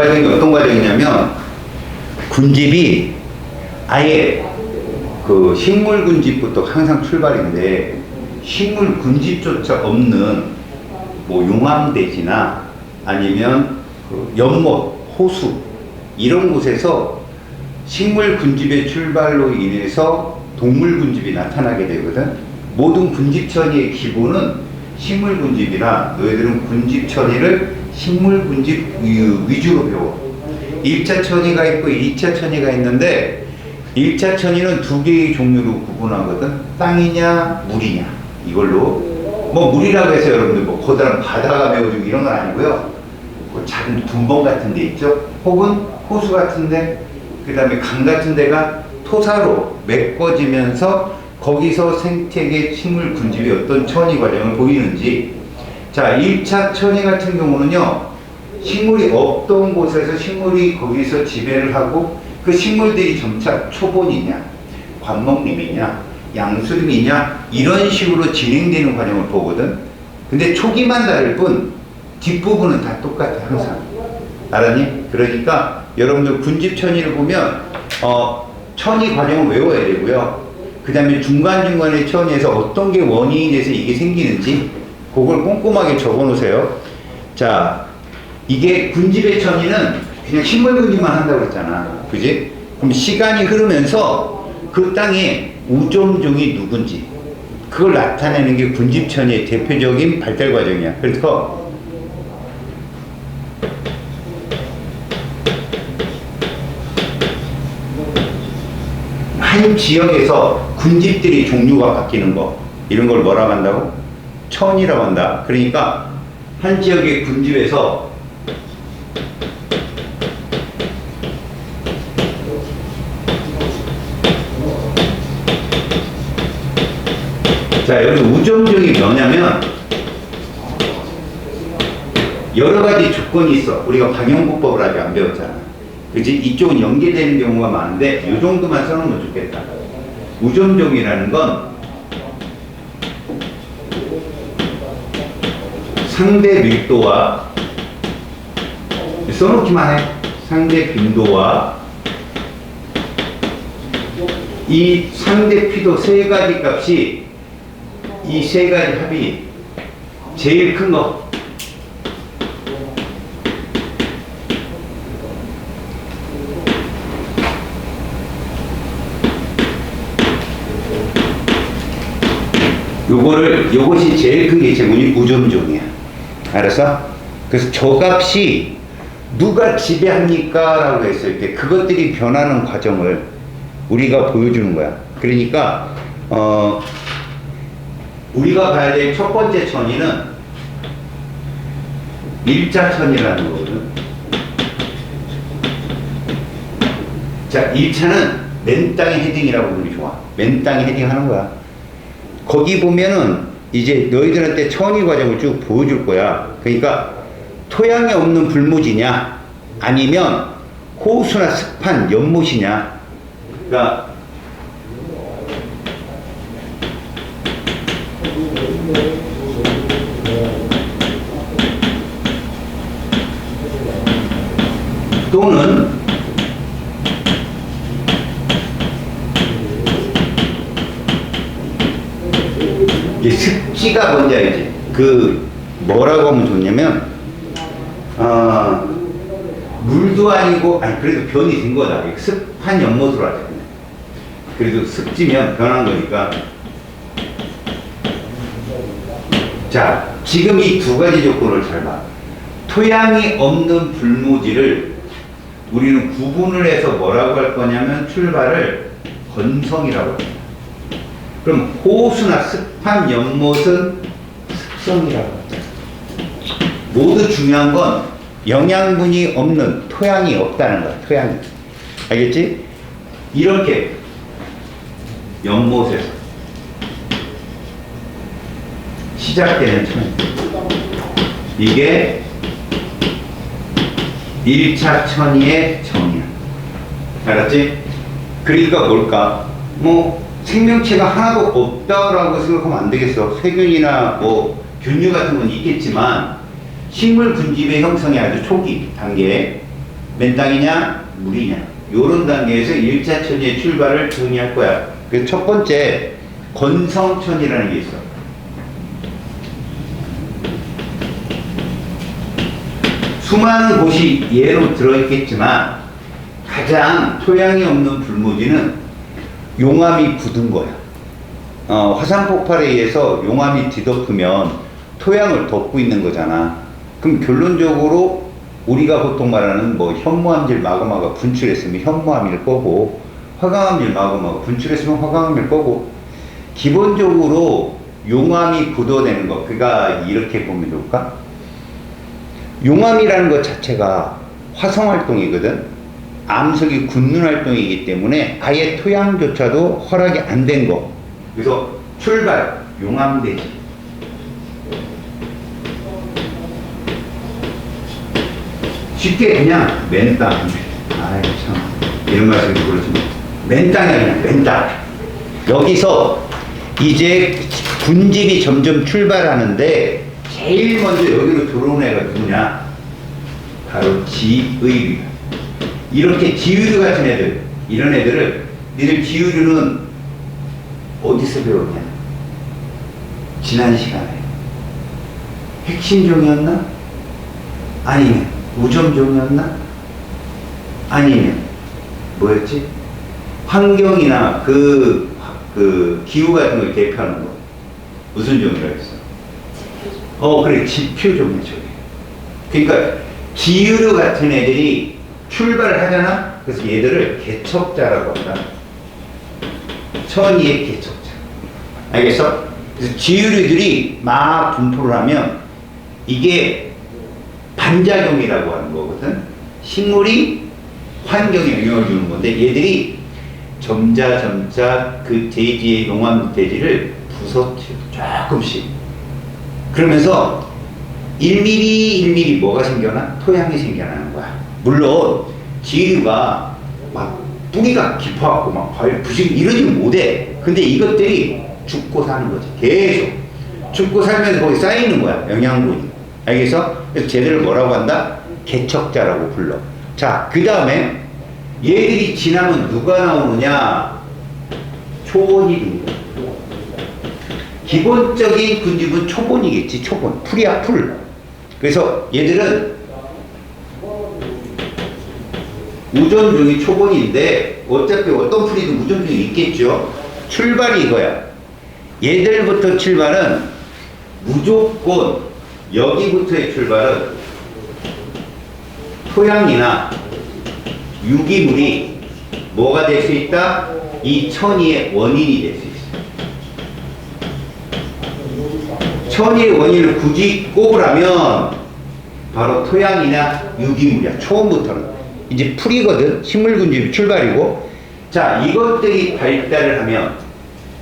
과정이 어떤 과정이냐면 군집이 아예 그 식물 군집부터 항상 출발인데 식물 군집조차 없는 뭐 용암대지나 아니면 그 연못, 호수 이런 곳에서 식물 군집의 출발로 인해서 동물 군집이 나타나게 되거든. 모든 군집천이의 기본은 식물 군집이라 너희들은 군집 천이를 식물 군집 위주로 배워. 1차 천이가 있고 2차 천이가 있는데 1차 천이는 두 개의 종류로 구분하거든. 땅이냐 물이냐 이걸로. 뭐 물이라고 해서 여러분들 뭐 커다란 바다가 메워지고 이런 건 아니고요. 뭐 작은 둔벙 같은 데 있죠. 혹은 호수 같은 데, 그 다음에 강 같은 데가 토사로 메꿔지면서 거기서 생태계 식물 군집이 어떤 천이 과정을 보이는지. 자, 1차 천이 같은 경우는요, 식물이 없던 곳에서 식물이 거기서 지배를 하고 그 식물들이 점차 초본이냐, 관목림이냐, 양수림이냐 이런 식으로 진행되는 과정을 보거든. 근데 초기만 다를 뿐 뒷부분은 다 똑같아 항상. 알았니? 그러니까 여러분들 군집천이를 보면 천이 과정을 외워야 되고요. 그 다음에 중간중간의 천에서 어떤 게 원인이 돼서 이게 생기는지 그걸 꼼꼼하게 적어 놓으세요. 자, 이게 군집의 천이는 그냥 식물 군집만 한다고 했잖아. 그지? 그럼 시간이 흐르면서 그 땅에 우점종이 누군지 그걸 나타내는 게 군집천의 대표적인 발달 과정이야. 그래서 한 지역에서 군집들이 종류가 바뀌는 거 이런 걸 뭐라고 한다고? 천이라고 한다. 그러니까 한 지역의 군집에서 자, 여기 우점종이 뭐냐면 여러 가지 조건이 있어. 우리가 방영구법을 아직 안 배웠잖아. 그치? 이쪽은 연계되는 경우가 많은데 이 정도만 써놓으면 좋겠다. 우점종이라는 건 상대 밀도와 써놓기만 해. 상대 빈도와 이 상대 피도 세 가지 값이 이 세 가지 합이 제일 큰 거. 요것이 제일 큰 게 제문이 우점종이야. 알았어? 그래서 저 값이 누가 지배합니까? 라고 했을 때 그것들이 변하는 과정을 우리가 보여주는 거야. 그러니까 우리가 봐야 될 첫 번째 천이는 일자천이라는 거거든. 자, 1차는 맨 땅에 헤딩이라고 우리 좋아. 맨 땅에 헤딩하는 거야. 거기 보면은 이제 너희들한테 천이 과정을 쭉 보여줄 거야. 그러니까 토양이 없는 불모지냐 아니면 호수나 습한 연못이냐. 그러니까 또는 이 습지가 뭔지 알지? 그 뭐라고 하면 좋냐면 물도 아니고 아니 그래도 변이 된 거다. 습한 연못으로 하자. 그래도 습지면 변한 거니까. 자, 지금 이 두 가지 조건을 잘 봐. 토양이 없는 불모지를 우리는 구분을 해서 뭐라고 할 거냐면 출발을 건성이라고 합니다. 그럼 호수나 습한 연못은 습성이라고 합니다. 모두 중요한 건 영양분이 없는 토양이 없다는 거야. 토양이. 알겠지? 이렇게 연못에서 시작되는 천. 이게 1차 천이의 정이야. 알았지? 그러니까 뭘까? 뭐 생명체가 하나도 없다라고 생각하면 안 되겠어. 세균이나 뭐 균류 같은 건 있겠지만 식물 군집의 형성이 아주 초기 단계. 맨 땅이냐 물이냐 요런 단계에서 1차 천의 출발을 정의할 거야. 그래서 첫 번째 건성천이라는 게 있어. 수많은 곳이 예로 들어있겠지만 가장 토양이 없는 불모지는 용암이 굳은 거야. 화산 폭발에 의해서 용암이 뒤덮으면 토양을 덮고 있는 거잖아. 그럼 결론적으로 우리가 보통 말하는 뭐 현무암질 마그마가 분출했으면 현무암일 거고, 화강암질 마그마가 분출했으면 화강암일 거고, 기본적으로 용암이 굳어내는 거, 그러니까 이렇게 보면 좋을까? 용암이라는 것 자체가 화성활동이거든. 암석이 굳는 활동이기 때문에 아예 토양조차도 허락이 안 된 거. 그래서 출발, 용암대지. 쉽게 그냥 맨 땅. 아이 참 이런 말씀도 그렇지만 맨 땅이 아니라 맨 땅. 여기서 이제 군집이 점점 출발하는데 제일 먼저 여기로 들어온 애가 누구냐? 바로 지의류. 이렇게 지의류 같은 애들, 이런 애들을 니들 지의류는 어디서 배웠냐? 지난 시간에 핵심종이었나? 아니면 우점종이었나? 아니면 뭐였지? 환경이나 그 기후 같은 걸 대표하는 거 무슨 종이라고 했어? 그래, 지표종이야, 저게. 그러니까 지유류 같은 애들이 출발을 하잖아. 그래서 얘들을 개척자라고 한다. 천이의 개척자. 알겠어? 그래서 지유류들이 막 분포를 하면 이게 반작용이라고 하는 거거든. 식물이 환경에 영향을 주는 건데 얘들이 점차 그 대지의 용암 대지를 부서뜨려 조금씩. 그러면서 1mm 뭐가 생겨나? 토양이 생겨나는 거야. 물론 지류가 막 뿌리가 깊어갖고 막 부식 이러지는 못해. 근데 이것들이 죽고 사는 거지. 계속 죽고 살면서 거기 쌓이는 거야. 영양분이. 알겠어? 그래서 쟤들을 뭐라고 한다? 개척자라고 불러. 자, 그 다음에 얘들이 지나면 누가 나오느냐? 초본이 되는 거야. 기본적인 군집은 초본이겠지. 초본. 풀이야, 풀. 그래서 얘들은 우전종이 초본인데 어차피 어떤 풀이든 우전종이 있겠죠. 출발이 이거야. 얘들부터 출발은 무조건 여기부터의 출발은 토양이나 유기물이 뭐가 될 수 있다? 이 천이의 원인이 될 수 있어. 천이의 원인을 굳이 꼽으라면 바로 토양이나 유기물이야. 처음부터는 이제 풀이거든. 식물군집이 출발이고. 자, 이것들이 발달을 하면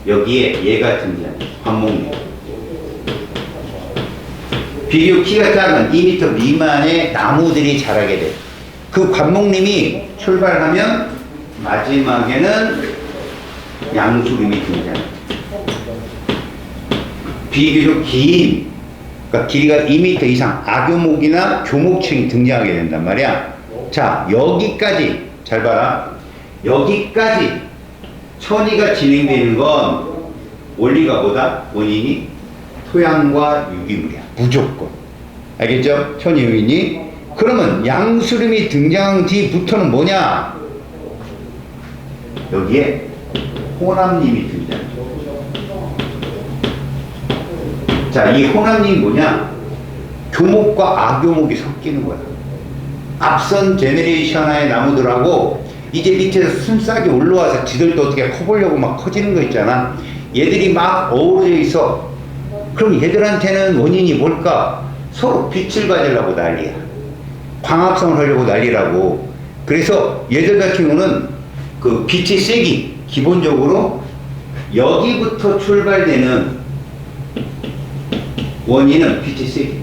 여기에 얘가 등장해. 관목잎. 비교 키가 작은 2m 미만의 나무들이 자라게 돼. 그 관목림이 출발하면 마지막에는 양수림이 등장해. 비교적 긴, 그러니까 길이가 2m 이상 악교목이나 교목층이 등장하게 된단 말이야. 자, 여기까지 잘 봐라. 여기까지 천이가 진행되는 건 원리가 뭐다? 원인이 토양과 유기물이야. 무조건. 알겠죠? 천이 유인이. 그러면 양수림이 등장한 뒤부터는 뭐냐? 여기에 호남님이 등장해. 자, 이 호남님이 뭐냐? 교목과 아교목이 섞이는 거야. 앞선 제네레이션의 나무들하고 이제 밑에서 순싸게 올라와서 지들도 어떻게 커보려고 막 커지는 거 있잖아. 얘들이 막 어우러져 있어. 그럼 얘들한테는 원인이 뭘까? 서로 빛을 가지려고 난리야. 광합성을 하려고 난리라고. 그래서 얘들 같은 경우는 그 빛의 세기, 기본적으로 여기부터 출발되는 원인은 빛의 세기.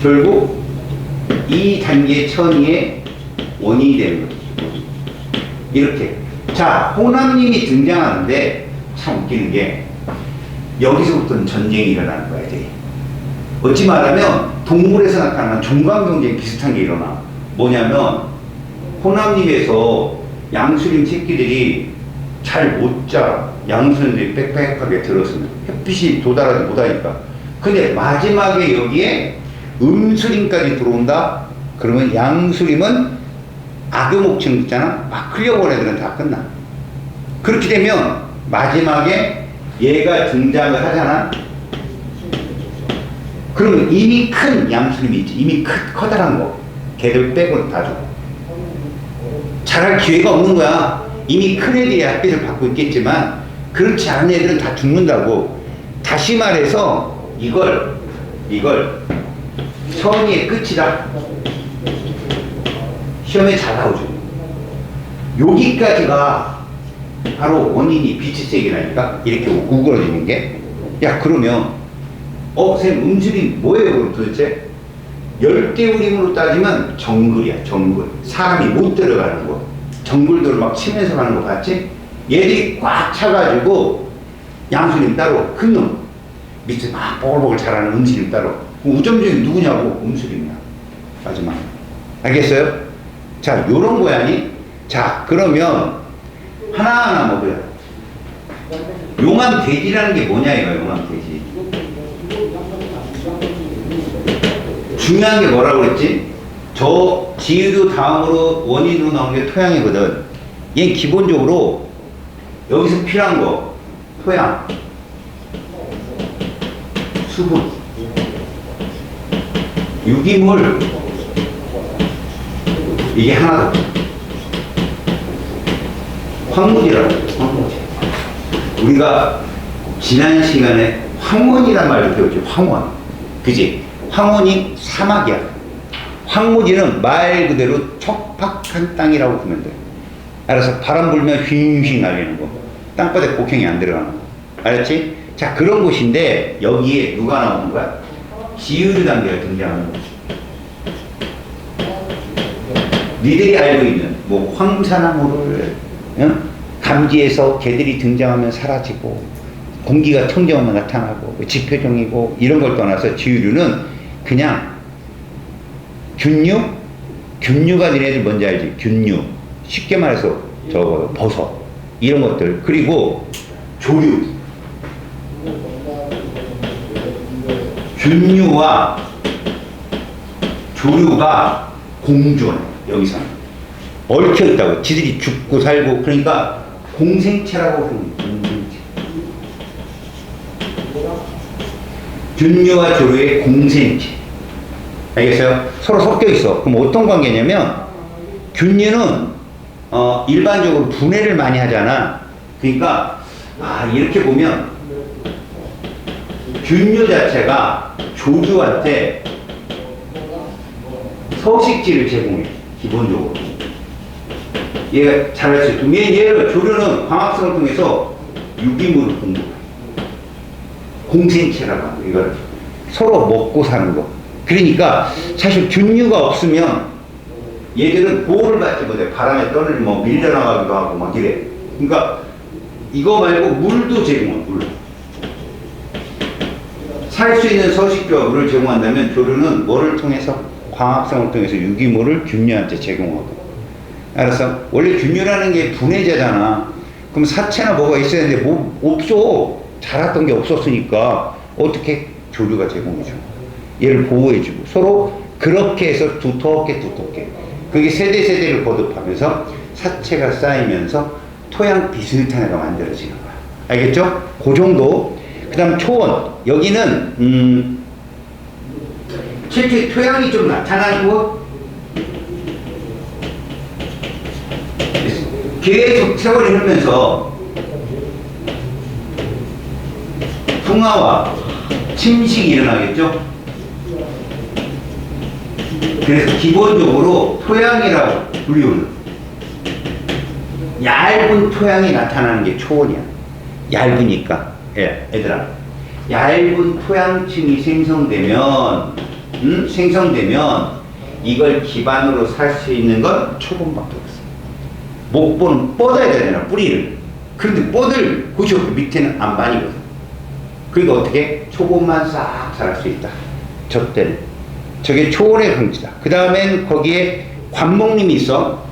결국 이 단계 천이의 원인이 되는 거죠. 이렇게. 자, 호남님이 등장하는데 참 웃기는 게 여기서부터는 전쟁이 일어나는 거야, 이제. 어찌 말하면 동물에서 나타나는 종강경쟁 비슷한 게 일어나. 뭐냐면 호남립에서 양수림 새끼들이 잘 못 자라. 양수림들이 빽빽하게 들었으면 햇빛이 도달하지 못하니까. 근데 마지막에 여기에 음수림까지 들어온다? 그러면 양수림은 악유목층 있잖아? 막 흘려본 애들은 다 끝나. 그렇게 되면 마지막에 얘가 등장을 하잖아? 그러면 이미 큰 양수림이 있지. 이미 커다란 거. 걔들 빼고는 다 죽어. 잘할 기회가 없는 거야. 이미 큰 애들이 햇빛을 받고 있겠지만 그렇지 않은 애들은 다 죽는다고. 다시 말해서 이걸 선의의 끝이다. 시험에 잘 나오죠. 여기까지가 바로 원인이 비치색이라니까. 이렇게 우그러지는 게. 야, 그러면 선생님 음수림 뭐예요 그럼 도대체? 열대우림으로 따지면 정글이야. 정글. 사람이 못 들어가는 거. 정글들을 막 치면서 가는 거 봤지? 얘들이 꽉 차가지고 양수림 따로 큰 놈. 밑에 막 보글보글 자라는 음수림 따로. 우점적인 누구냐고? 음수림이야. 마지막. 알겠어요? 자, 요런 고양이. 자, 그러면 하나하나 먹어요. 용암 돼지라는 게 뭐냐 이거 용암 돼지. 중요한 게 뭐라고 그랬지? 저 지유도 다음으로 원인으로 나오는 게 토양이거든. 얘는 기본적으로 여기서 필요한 거 토양, 수분, 유기물, 이게 하나도 없어. 황무지라고 해요. 황무지. 우리가 지난 시간에 황원이란 말도 배웠죠. 황원. 그지? 황원이 사막이야. 황무지는 말 그대로 척박한 땅이라고 보면 돼. 알아서 바람 불면 휘잉휘잉 날리는 거. 땅바닥에 곡행이 안 들어가는 거. 알았지? 자, 그런 곳인데 여기에 누가 나오는 거야? 지유류 단계가 등장하는 거지. 니들이 알고 있는 뭐 황산화물을 감지해서 개들이 등장하면 사라지고 공기가 청정하면 나타나고 지표종이고 이런 걸 떠나서 지유류는 그냥 균류가 니네들 뭔지 알지? 균류. 쉽게 말해서 저거 버섯 이런 것들. 그리고 조류. 균류와 조류가 공존. 여기서 얽혀 있다고. 지들이 죽고 살고. 그러니까 공생체라고 부릅니다. 공생체. 균류와 조류의 공생체. 알겠어요? 서로 섞여 있어. 그럼 어떤 관계냐면 균류는 일반적으로 분해를 많이 하잖아. 그러니까 이렇게 보면 균류 자체가 조류한테 서식지를 제공해. 기본적으로 얘가 잘할 수 있고, 얘를 조류는 광합성을 통해서 유기물을 공급해. 공생체라고 하고 이걸 서로 먹고 사는 거. 그러니까 사실 균류가 없으면 얘들은 보호를 받지 못해. 바람에 떠는 뭐 밀려나가기도 하고 막 이래. 그러니까 이거 말고 물도 제공해. 물. 살 수 있는 서식지와 물을 제공한다면 조류는 뭐를 통해서? 광합성을 통해서 유기물을 균류한테 제공하고. 알았어? 원래 균류라는 게 분해자잖아. 그럼 사체나 뭐가 있어야 되는데 뭐 없어. 자랐던 게 없었으니까 어떻게 조류가 제공해줘. 얘를 보호해주고 서로 그렇게 해서 두텁게 그게 세대를 거듭하면서 사체가 쌓이면서 토양 비슷한 애가 만들어지는 거야. 알겠죠? 그 정도. 그 다음 초원. 여기는 실제 토양이 좀 나타나고 계속 세월이 흐르면서 풍화와 침식이 일어나겠죠? 그래서 기본적으로 토양이라고 불리우는 얇은 토양이 나타나는 게 초원이야. 얇으니까. 얘들아, 얇은 토양층이 생성되면 이걸 기반으로 살 수 있는 건 초본밖에 없어. 목보는 뻗어야 되잖아, 뿌리를. 그런데 뻗을 곳이 없고 밑에는 안반이거든. 그러니까 어떻게? 초본만 싹 자랄 수 있다. 저 때는. 저게 초원의 강지다. 그 다음엔 거기에 관목림이 있어.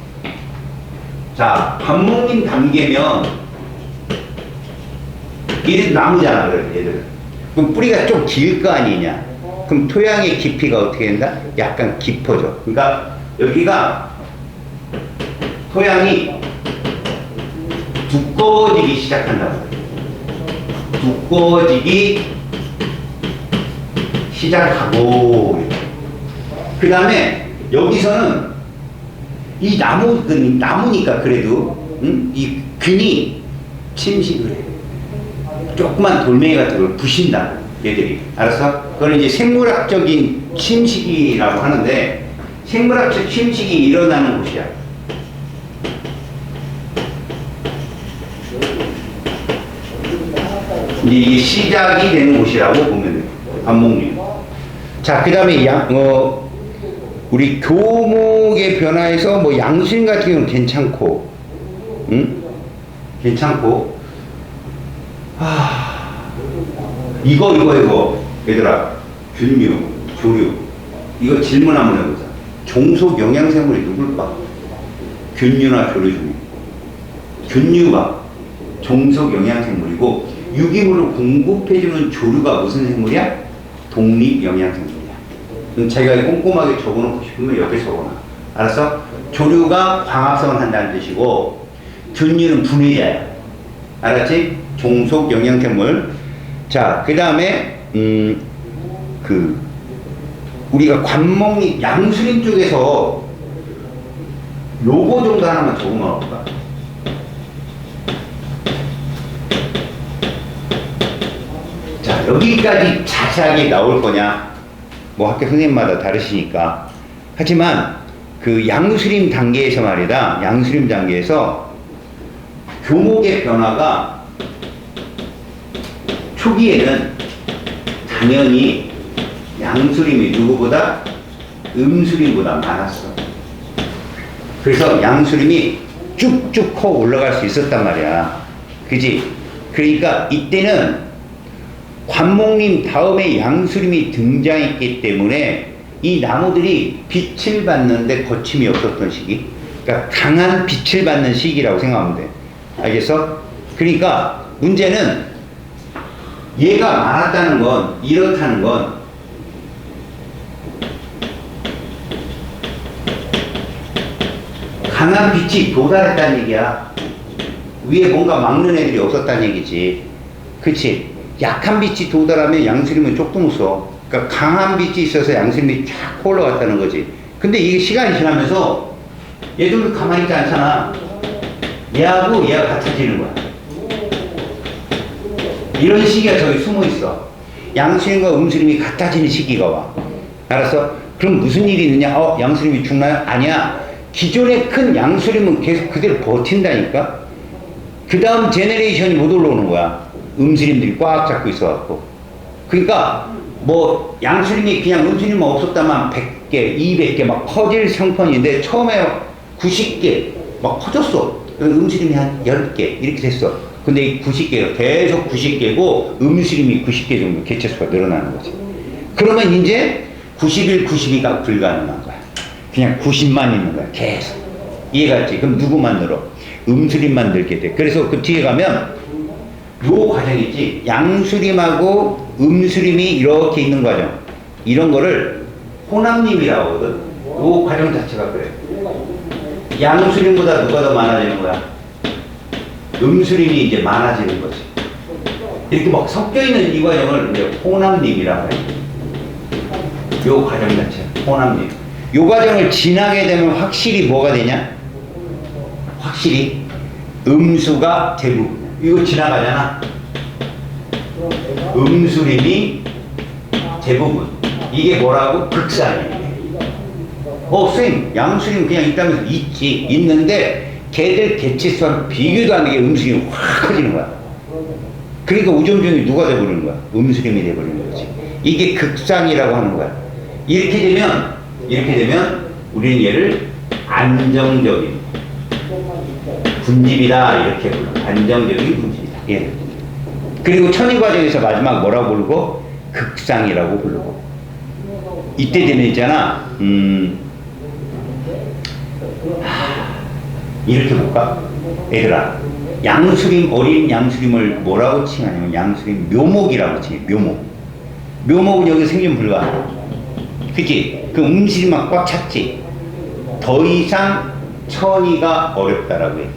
자, 관목림 단계면 얘들 나무잖아, 그래, 얘들. 그럼 뿌리가 좀 길 거 아니냐? 그럼 토양의 깊이가 어떻게 된다? 약간 깊어져. 그러니까 여기가 토양이 두꺼워지기 시작한다고. 두꺼워지기 시작하고, 그 다음에 여기서는 이 나무니까 그래도, 응? 이 균이 침식을 해. 조그만 돌멩이 같은 걸 부신다, 얘들이. 알았어? 그건 이제 생물학적인 침식이라고 하는데, 생물학적 침식이 일어나는 곳이야. 이게 시작이 되는 곳이라고 보면 돼요. 관목림. 자, 그 다음에 우리 교목의 변화에서 뭐 양수림 같은 경우는 괜찮고, 응? 괜찮고, 이거, 얘들아, 균류, 조류, 이거 질문 한번 해보자. 종속 영양생물이 누굴까? 균류나 조류 중에. 균류가 종속 영양생물이고, 유기물을 공급해주는 조류가 무슨 생물이야? 독립영양생물이야. 자기가 꼼꼼하게 적어놓고 싶으면 옆에 적어놔. 알았어? 조류가 광합성을 한다는 뜻이고, 균류는 분해자야. 알았지? 종속 영양생물. 자, 그 다음에 우리가 관목림, 양수림 쪽에서 요거 정도 하나만 적어놔 볼까? 자, 여기까지 자세하게 나올 거냐? 뭐 학교 선생님마다 다르시니까. 하지만 그 양수림 단계에서 말이다. 양수림 단계에서 교목의 변화가 초기에는 당연히 양수림이 누구보다 음수림보다 많았어. 그래서 양수림이 쭉쭉 커 올라갈 수 있었단 말이야. 그지? 그러니까 이때는 관목림 다음에 양수림이 등장했기 때문에 이 나무들이 빛을 받는데 거침이 없었던 시기. 그러니까 강한 빛을 받는 시기라고 생각하면 돼. 알겠어? 그러니까 문제는 얘가 많았다는 건, 이렇다는 건 강한 빛이 도달했다는 얘기야. 위에 뭔가 막는 애들이 없었다는 얘기지. 그치? 약한 빛이 도달하면 양수림은 조금 웃어. 그러니까 강한 빛이 있어서 양수림이 쫙 올라갔다는 거지. 근데 이게 시간이 지나면서 얘들도 가만히 있지 않잖아. 얘하고 얘가 같아지는 거야. 이런 시기가 저기 숨어 있어. 양수림과 음수림이 같아지는 시기가 와. 알았어? 그럼 무슨 일이 있느냐? 양수림이 죽나요? 아니야. 기존의 큰 양수림은 계속 그대로 버틴다니까? 그 다음 제네레이션이 못 올라오는 거야. 음수림들이 꽉 잡고 있어갖고. 그러니까 뭐 양수림이 그냥 음수림만 없었다면 100개, 200개 막 퍼질 상편인데 처음에 90개 막 퍼졌어. 음수림이 한 10개 이렇게 됐어. 근데 이 90개가 계속 90개고 음수림이 90개 정도 개체수가 늘어나는 거지. 그러면 이제 91, 92가 불가능한 거야. 그냥 90만 있는 거야. 계속. 이해갔지? 그럼 누구만 늘어? 음수림만 늘게 돼. 그래서 그 뒤에 가면 요 과정 있지? 양수림하고 음수림이 이렇게 있는 과정. 이런 거를 혼합림이라고 하거든. 요 과정 자체가 그래. 양수림보다 누가 더 많아지는 거야? 음수림이 이제 많아지는 거지. 이렇게 막 섞여 있는 이 과정을 이제 혼합림이라고 해. 요 과정 자체, 혼합림. 요 과정을 지나게 되면 확실히 뭐가 되냐? 확실히 음수가 대부분. 이거 지나가잖아. 음수림이 대부분. 이게 뭐라고? 극산이에요. 선생님, 양수림 그냥 있다면서 있지. 있는데 걔들 개체수랑 비교도 안 되게 음수림이 확 커지는 거야. 그러니까 우점종이 누가 돼버리는 거야? 음수림이 돼버리는 거지. 이게 극상이라고 하는 거야. 이렇게 되면 우리는 얘를 안정적인 군집이다 이렇게 불러. 안정적인 군집이다. 얘를. 그리고 천위 과정에서 마지막 뭐라고 부르고? 극상이라고 부르고. 이때 되면 있잖아. 이렇게 볼까? 얘들아, 양수림, 어린 양수림을 뭐라고 칭하냐면 양수림 묘목이라고 칭해. 묘목은 여기 생존 불가. 그치? 그 음식만 꽉 찼지. 더 이상 천이가 어렵다라고 얘기해.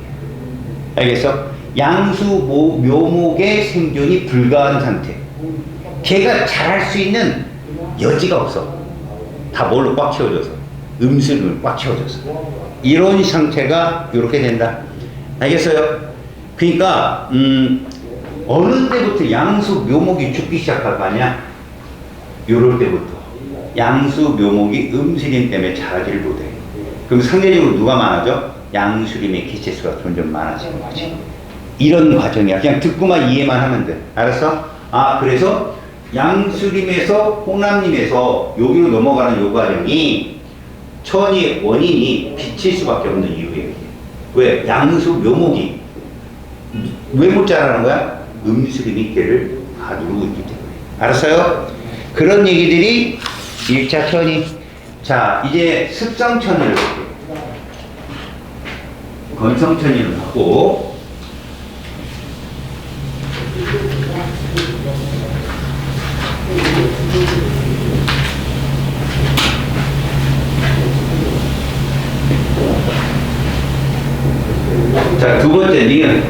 알겠어? 묘목의 생존이 불가한 상태. 걔가 잘할 수 있는 여지가 없어. 다 뭘로 꽉 채워져서. 음식을 꽉 채워져서. 이런 상태가 이렇게 된다. 알겠어요? 그러니까 어느 때부터 양수 묘목이 죽기 시작할 거 아니야? 요럴 때부터 양수 묘목이 음수림 때문에 자라지를 못해. 그럼 상대적으로 누가 많아져? 양수림의 기체수가 점점 많아지는 거지. 이런 과정이야. 그냥 듣고만 이해만 하면 돼. 알았어? 그래서 양수림에서 호남림에서 여기로 넘어가는 요 과정이 천이 원인이 빛일 수밖에 없는 이유예요. 왜? 양수 묘목이 왜 못 자라는 거야? 음수림이 걔를 가두고 있기 때문에. 알았어요? 그런 얘기들이 1차 천이. 자, 이제 습성천이를 볼게요. 건성천이를 하고 자, 두 번째 니은.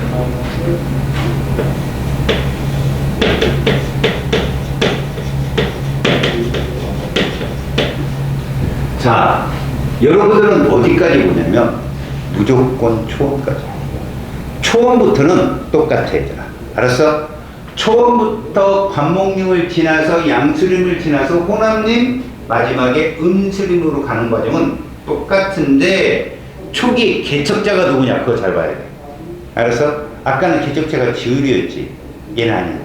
자, 여러분들은 어디까지 보냐면 무조건 초원까지. 초원부터는 똑같아 얘들아. 알았어? 초원부터 관목림을 지나서 양수림을 지나서 호남림, 마지막에 음수림으로 가는 과정은 똑같은데 초기 개척자가 누구냐 그거 잘 봐야 돼. 알았어? 아까는 개척자가 지울이었지. 얘는 아니야.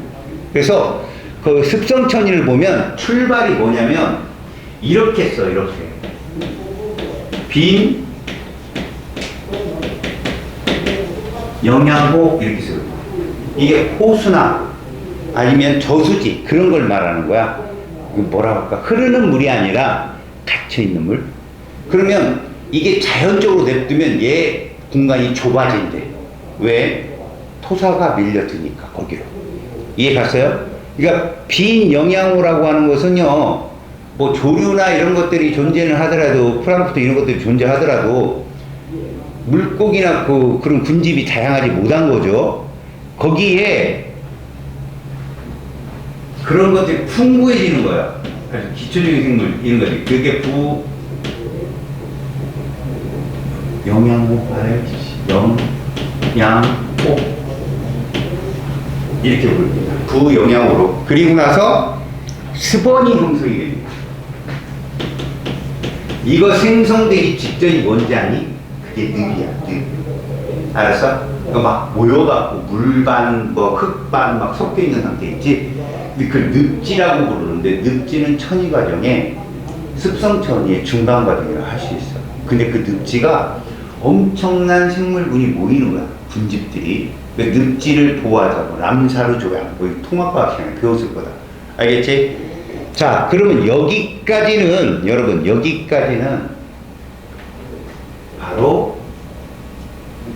그래서 그 습성천이를 보면 출발이 뭐냐면 이렇게 써. 이렇게 빈 영양호 이렇게 써. 이게 호수나 아니면 저수지 그런 걸 말하는 거야. 뭐라 할까? 흐르는 물이 아니라 갇혀있는 물. 그러면 이게 자연적으로 냅두면 얘 공간이 좁아진대. 왜? 토사가 밀려드니까 거기로. 이해 갔어요? 그러니까 빈 영양호라고 하는 것은요, 뭐 조류나 이런 것들이 존재는 하더라도, 플랑크톤 이런 것들이 존재하더라도 물고기나 그런 군집이 다양하지 못한 거죠. 거기에 그런 것들이 풍부해지는 거야. 그래서 기초적인 생물 이런 거지. 그게 영양호 영양호 이렇게 부릅니다. 부영양호로. 그리고 나서 스번이 형성이 됩니다. 이거 생성되기 직전이 뭔지 아니? 그게 늪이야. 늪. 알았어? 막 모여갖고 물반, 흙반 막 섞여 있는 상태 있지? 근데 그 늪지라고 부르는데 늪지는 천이 과정에 습성천이의 중간 과정이라고 할 수 있어. 근데 그 늪지가 엄청난 생물군이 모이는 거야. 군집들이. 그러니까 늪지를 보호하자고 람사르 조약, 통합과학 시간에 배웠을 거다. 알겠지? 자, 그러면 여기까지는 여러분 여기까지는 바로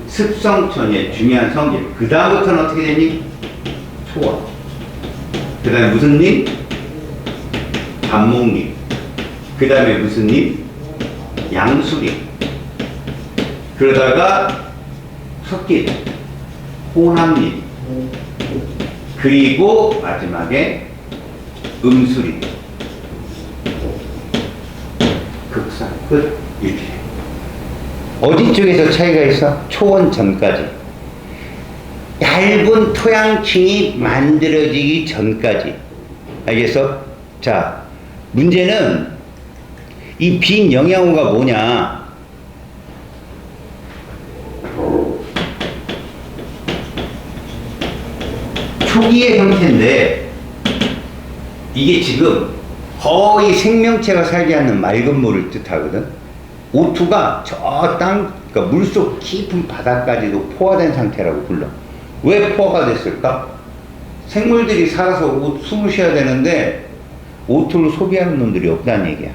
습성천의 중요한 성질. 그 다음부터는 어떻게 되니? 초원. 그 다음에 무슨 림? 반목림. 그 다음에 무슨 림? 양수림. 그러다가 섞인 호남림. 그리고 마지막에 음수림. 극산 끝. 이렇게. 어디 쪽에서 차이가 있어? 초원 전까지. 얇은 토양층이 만들어지기 전까지. 알겠어? 자, 문제는 이 빈 영양호가 뭐냐? 초기의 형태인데 이게 지금 거의 생명체가 살지 않는 맑은 물을 뜻하거든. O2가 저 땅, 그러니까 물속 깊은 바닥까지도 포화된 상태라고 불러. 왜 포화가 됐을까? 생물들이 살아서 숨을 쉬어야 되는데 O2를 소비하는 놈들이 없다는 얘기야.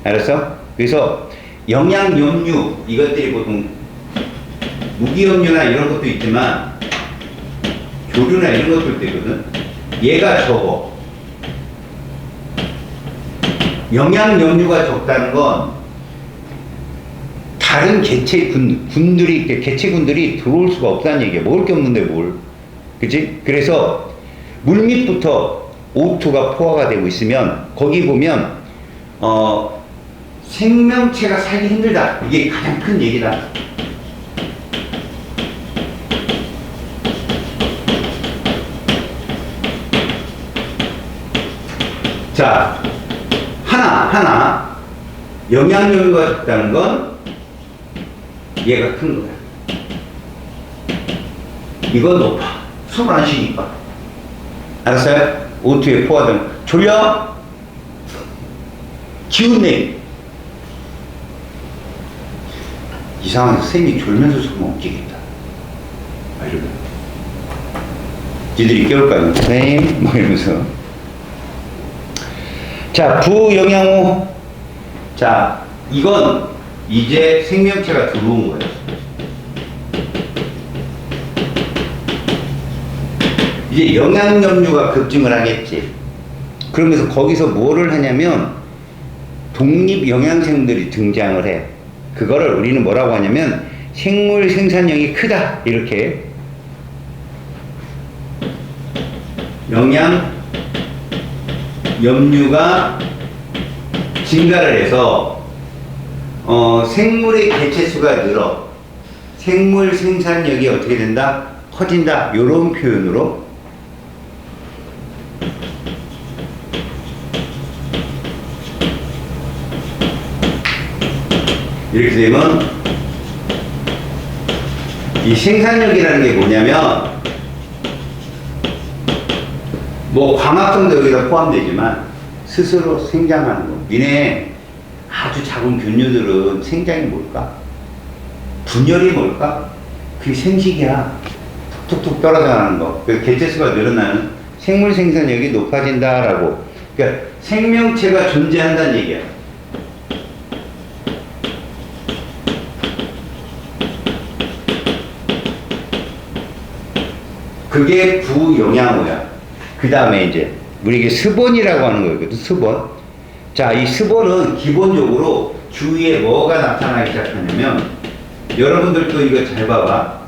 알았어? 그래서 영양염류, 이것들이 보통 무기염류나 이런 것도 있지만 조류나 이런 것들도 있거든. 얘가 적어. 영양염류가 적다는 건 다른 개체군들이 들어올 수가 없다는 얘기야. 먹을 게 없는데 뭘. 그치? 그래서 물밑부터 O2가 포화가 되고 있으면 거기 보면 생명체가 살기 힘들다. 이게 가장 큰 얘기다. 자, 하나 영양염류가 적다는 건 얘가 큰 거야. 이건 높아. 숨을 안 쉬니까. 알았어요? O2에 포화되면 졸려? 기운내. 이상한 선생님이 졸면서 숨으면 웃기겠다. 알죠? 지들이 깨울 거 아니야. 선생님? 뭐 이러면서. 자, 부영양호. 자, 이건 이제 생명체가 들어온 거예요. 이제 영양염류가 급증을 하겠지. 그러면서 거기서 뭐를 하냐면 독립영양생들이 등장을 해. 그거를 우리는 뭐라고 하냐면 생물 생산량이 크다. 이렇게. 영양염류가 증가를 해서 생물의 개체수가 늘어. 생물 생산력이 어떻게 된다? 커진다. 요런 표현으로 이렇게 되면 이 생산력이라는 게 뭐냐면 뭐 광합성도 여기다 포함되지만 스스로 생장하는 거. 니네 아주 작은 균류들은 생장이 뭘까? 분열이 뭘까? 그게 생식이야. 툭툭툭 떨어져가는 거. 그 개체수가 늘어나는 생물 생산력이 높아진다라고. 그러니까 생명체가 존재한다는 얘기야. 그게 부영양호야. 그 다음에 이제 우리 이게 스본이라고 하는 거거든. 스본. 자, 이 스본은 기본적으로 주위에 뭐가 나타나기 시작하냐면 여러분들도 이거 잘 봐봐.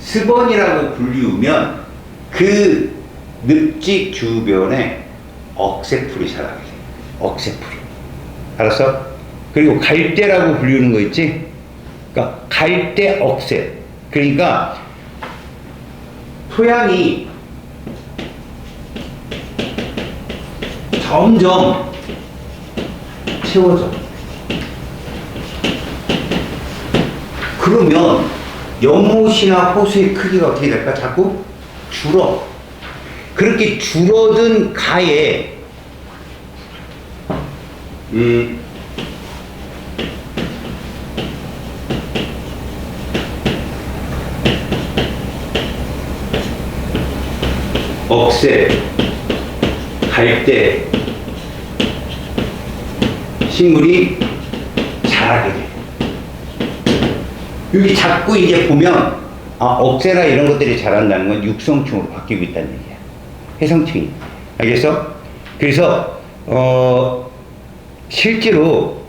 스본이라고 불리우면 그 늪지 주변에 억새풀이 자라게 돼. 억새풀이. 알았어? 그리고 갈대라고 불리우는 거 있지? 그러니까 갈대 억새. 그러니까 토양이 점점 채워져. 그러면 연못이나 호수의 크기가 어떻게 될까? 자꾸 줄어. 그렇게 줄어든 가에 억새, 갈대, 식물이 자라게 돼. 여기 자꾸 이제 보면 억새나 이런 것들이 자란다는 건 육성충으로 바뀌고 있다는 얘기야. 해성충이. 알겠어? 그래서 실제로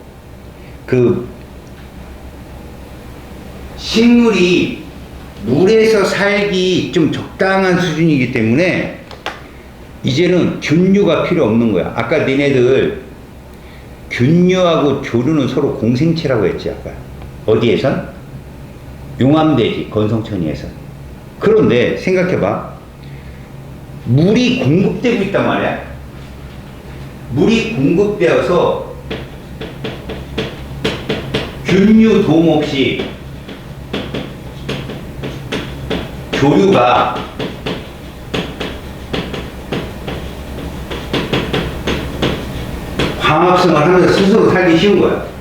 그 식물이 물에서 살기 좀 적당한 수준이기 때문에 이제는 균류가 필요 없는 거야. 아까 니네들 균류하고 조류는 서로 공생체라고 했지, 아까. 어디에선? 용암대지, 건성천이에서. 그런데 생각해봐. 물이 공급되고 있단 말이야. 물이 공급되어서 균류 도움 없이 조류가 광합성을 하면서 스스로 살기 쉬운 거야.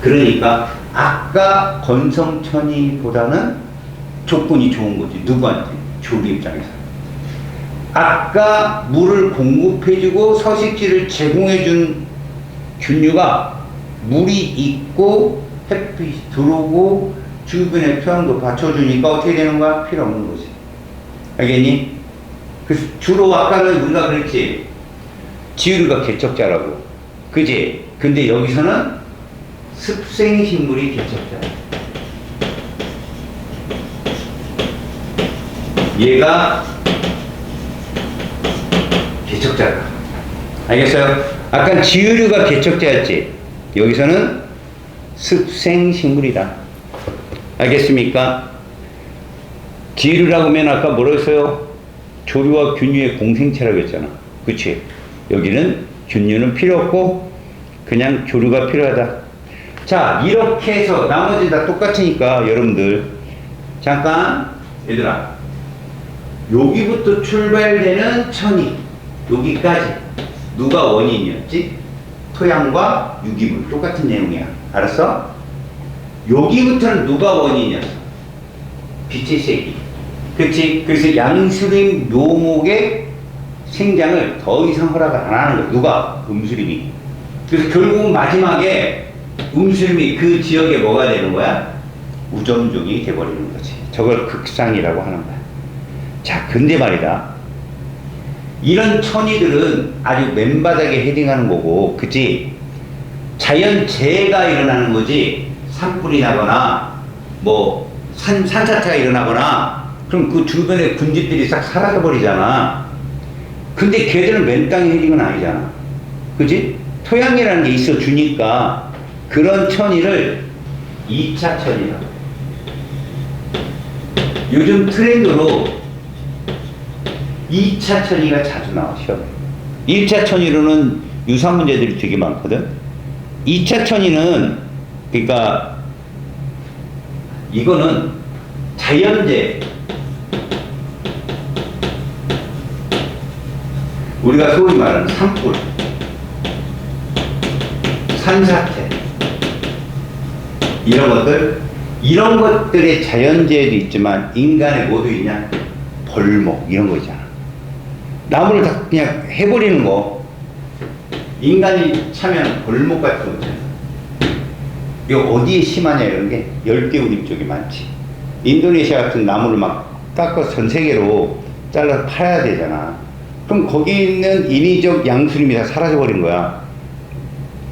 그러니까 아까 건성천이보다는 조건이 좋은 거지. 누구한테? 조류 입장에서. 아까 물을 공급해주고 서식지를 제공해준 균류가 물이 있고 햇빛이 들어오고 주변의 토양도 받쳐주니까 어떻게 되는 거야? 필요 없는 거지. 알겠니? 그래서 주로 아까는 우리가 그랬지. 지유류가 개척자라고. 그지? 근데 여기서는 습생식물이 개척자. 얘가 개척자다. 알겠어요? 아까 지유류가 개척자였지. 여기서는 습생식물이다. 알겠습니까? 지유류라고 하면 아까 뭐라고 했어요? 조류와 균류의 공생체라고 했잖아. 그치? 여기는 균류는 필요 없고 그냥 조류가 필요하다. 자, 이렇게 해서 나머지 다 똑같으니까 여러분들 잠깐 얘들아, 여기부터 출발되는 천이 여기까지 누가 원인이었지? 토양과 유기물 똑같은 내용이야. 알았어? 여기부터는 누가 원인이었어? 빛의 세기. 그치? 그래서 양수림 묘목의 생장을 더 이상 허락을 안 하는 거야. 누가? 음수림이. 그래서 결국은 마지막에 음수림이 그 지역에 뭐가 되는 거야? 우점종이 돼버리는 거지. 저걸 극상이라고 하는 거야. 자, 근데 말이다. 이런 천이들은 아주 맨바닥에 헤딩하는 거고, 그치? 자연재해가 일어나는 거지, 산불이 나거나, 뭐, 산사태가 일어나거나, 그럼 그 주변에 군집들이 싹 사라져버리잖아. 근데 걔들은 맨 땅에 헤딩은 아니잖아. 그치? 토양이라는 게 있어 주니까, 그런 천이를 2차 천이라고. 요즘 트렌드로 2차 천이가 자주 나와, 시험에. 1차 천이로는 유사 문제들이 되게 많거든. 2차 천이는, 그러니까, 이거는 자연재해. 우리가 소위 말하는 산불, 산사태, 이런 것들의 자연재해도 있지만, 인간에 뭐도 있냐? 벌목, 이런 거 있잖아. 나무를 다 그냥 해버리는 거. 인간이 차면 벌목 같은 거 있잖아. 이거 어디에 심하냐, 이런 게 열대우림 쪽이 많지. 인도네시아 같은 나무를 막 깎아서 전 세계로 잘라서 팔아야 되잖아. 그럼 거기 있는 인위적 양수림이 다 사라져버린 거야.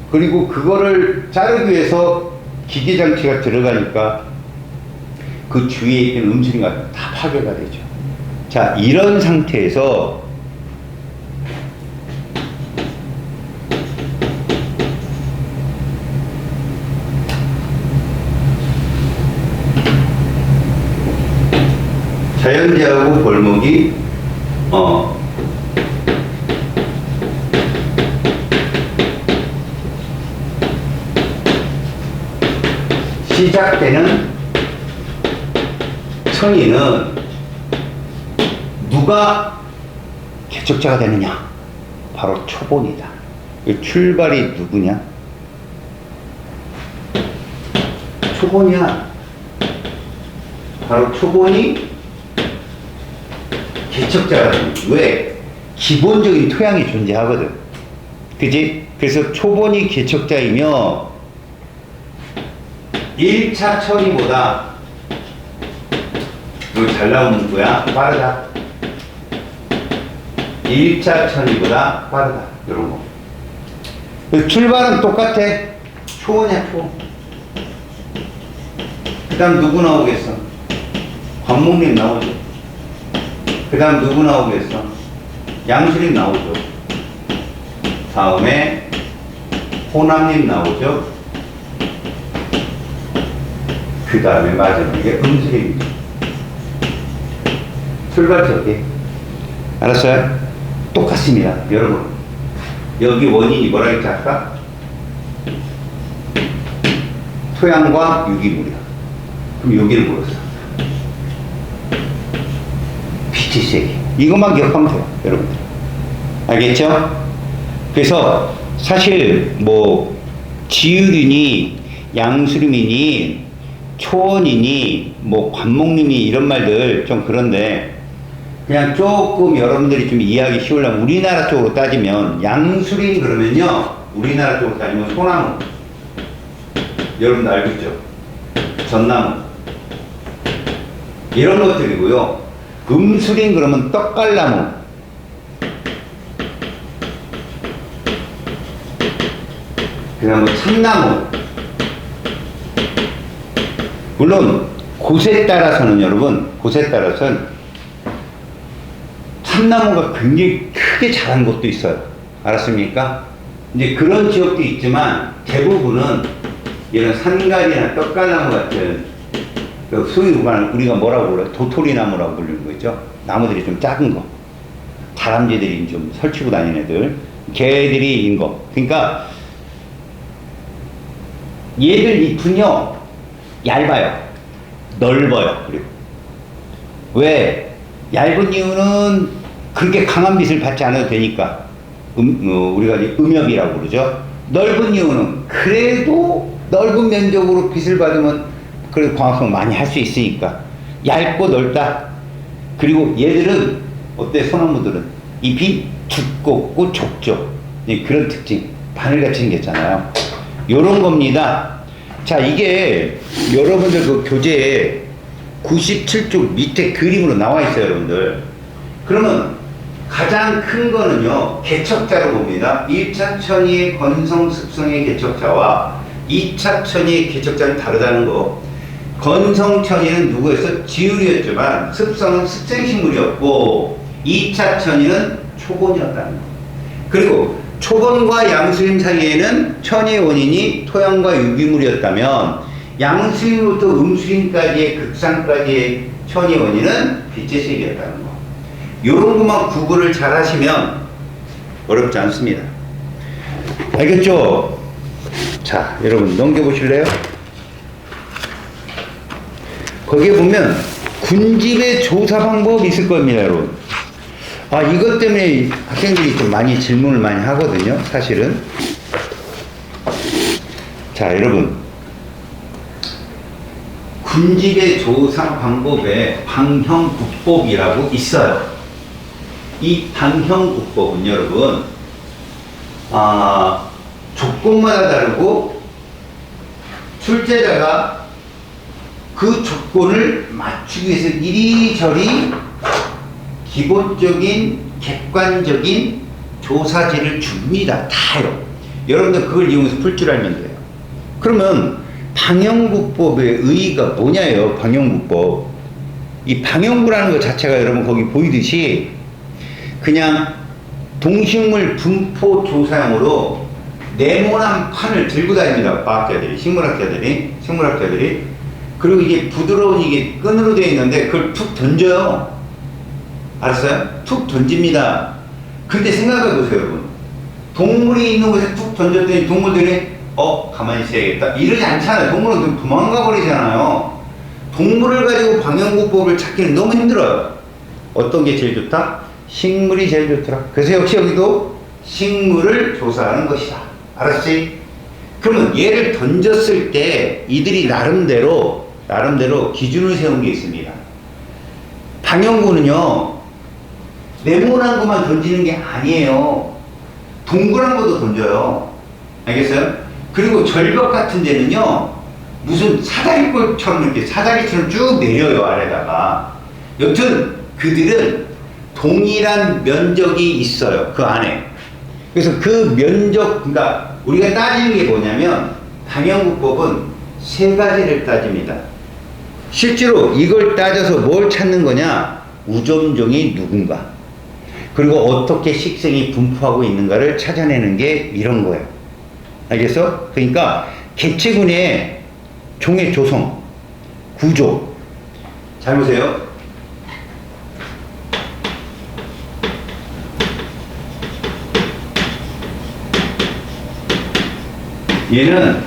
그리고 그거를 자르기 위해서 기계장치가 들어가니까 그 주위에 있는 음수림가 다 파괴가 되죠. 자, 이런 상태에서 자연재해하고 벌목이 시작되는 천이는 누가 개척자가 되느냐? 바로 초본이다. 이 출발이 누구냐? 초본이야. 바로 초본이 개척자가 되는 거야. 왜? 기본적인 토양이 존재하거든. 그지? 그래서 초본이 개척자이며 1차 천이보다 이거 잘 나오는 거야. 빠르다. 1차 천이보다 빠르다. 이런 거. 출발은 똑같아. 초원이야, 초원. 그 다음 누구 나오겠어? 관목님 나오죠. 그 다음 누구 나오겠어? 양수님 나오죠. 다음에 호남님 나오죠. 그 다음에 마지막에 음수림이죠. 출발적이. 알았어요? 똑같습니다, 여러분. 여기 원인이 뭐라 했지 아까? 토양과 유기물이야. 그럼 여기를 물었어. PTC. 이것만 기억하면 돼요, 여러분들. 알겠죠? 그래서 사실 뭐 지유린이, 양수림이니, 초원이니, 뭐 관목림이 이런 말들 좀 그런데 그냥 조금 여러분들이 좀 이해하기 쉬우려면 우리나라 쪽으로 따지면 양수린 그러면요. 우리나라 쪽으로 따지면 소나무. 여러분들 알고 있죠? 전나무. 이런 것들이고요. 음수린 그러면 떡갈나무. 그 다음 참나무. 물론 곳에 따라서는 여러분, 곳에 따라서는 참나무가 굉장히 크게 자란 곳도 있어요. 알았습니까? 이제 그런 지역도 있지만 대부분은 이런 산갈이나 떡갈나무 같은 소위 우리가 뭐라고 불러요? 도토리나무라고 부르는 거 있죠? 나무들이 좀 작은 거. 다람쥐들이 좀 설치고 다니는 애들. 걔들이 인 거. 그러니까 얘들 잎은요 얇아요. 넓어요. 그리고 왜? 얇은 이유는 그렇게 강한 빛을 받지 않아도 되니까. 우리가 이제 음엽이라고 그러죠. 넓은 이유는 그래도 넓은 면적으로 빛을 받으면 그래도 광합성을 많이 할 수 있으니까. 얇고 넓다. 그리고 얘들은 어때? 소나무들은 잎이 두껍고 좁죠. 그런 특징. 바늘같이 생겼잖아요. 요런 겁니다. 자, 이게 여러분들 그 교재에 97쪽 밑에 그림으로 나와 있어요, 여러분들. 그러면 가장 큰 거는요, 개척자로 봅니다. 1차 천이의 건성 습성의 개척자와 2차 천이의 개척자는 다르다는 거. 건성 천이는 누구였어? 지울이었지만 습성은 습생식물이었고 2차 천이는 초곤이었다는 거. 그리고 초곤과 양수림 사이에는 천의 원인이 토양과 유기물이었다면 양수림부터 음수림까지의 극상까지의 천의 원인은 빛의 세계였다는 거. 요런 것만 구분을 잘 하시면 어렵지 않습니다. 알겠죠? 자, 여러분 넘겨보실래요? 거기에 보면 군집의 조사 방법이 있을 겁니다, 여러분. 아, 이것 때문에 학생들이 좀 많이 질문을 많이 하거든요, 사실은. 자, 여러분. 군집의 조사 방법에 방형국법이라고 있어요. 이 방형국법은 여러분, 조건마다 다르고, 출제자가 그 조건을 맞추기 위해서 이리저리 기본적인 객관적인 조사지를 줍니다. 다요. 여러분들 그걸 이용해서 풀 줄 알면 돼요. 그러면 방형국법의 의의가 뭐냐예요. 방형국법. 이 방형구라는 것 자체가 여러분 거기 보이듯이 그냥 동식물 분포 조사용으로 네모난 판을 들고 다닙니다. 과학자들이, 식물학자들이. 그리고 이게 부드러운 이게 끈으로 되어 있는데 그걸 툭 던져요. 알았어요? 툭 던집니다. 근데 생각해 보세요, 여러분. 동물이 있는 곳에 툭 던졌더니 동물들이 가만히 있어야겠다. 이러지 않잖아요. 동물은 도망가 버리잖아요. 동물을 가지고 방형구법을 찾기는 너무 힘들어요. 어떤 게 제일 좋다? 식물이 제일 좋더라. 그래서 역시 여기도 식물을 조사하는 것이다. 알았지? 그러면 얘를 던졌을 때 이들이 나름대로 기준을 세운 게 있습니다. 방형구는요, 네모난 것만 던지는 게 아니에요. 동그란 것도 던져요. 알겠어요? 그리고 절벽 같은 데는요, 무슨 사다리꼴처럼 이렇게 사다리처럼 쭉 내려요, 아래다가. 여튼 그들은 동일한 면적이 있어요, 그 안에. 그래서 그 면적, 그러니까 우리가 따지는 게 뭐냐면 방형구법은 세 가지를 따집니다. 실제로 이걸 따져서 뭘 찾는 거냐? 우점종이 누군가, 그리고 어떻게 식생이 분포하고 있는가를 찾아내는 게 이런 거예요. 알겠어? 그러니까 개체군의 종의 조성, 구조. 잘 보세요. 얘는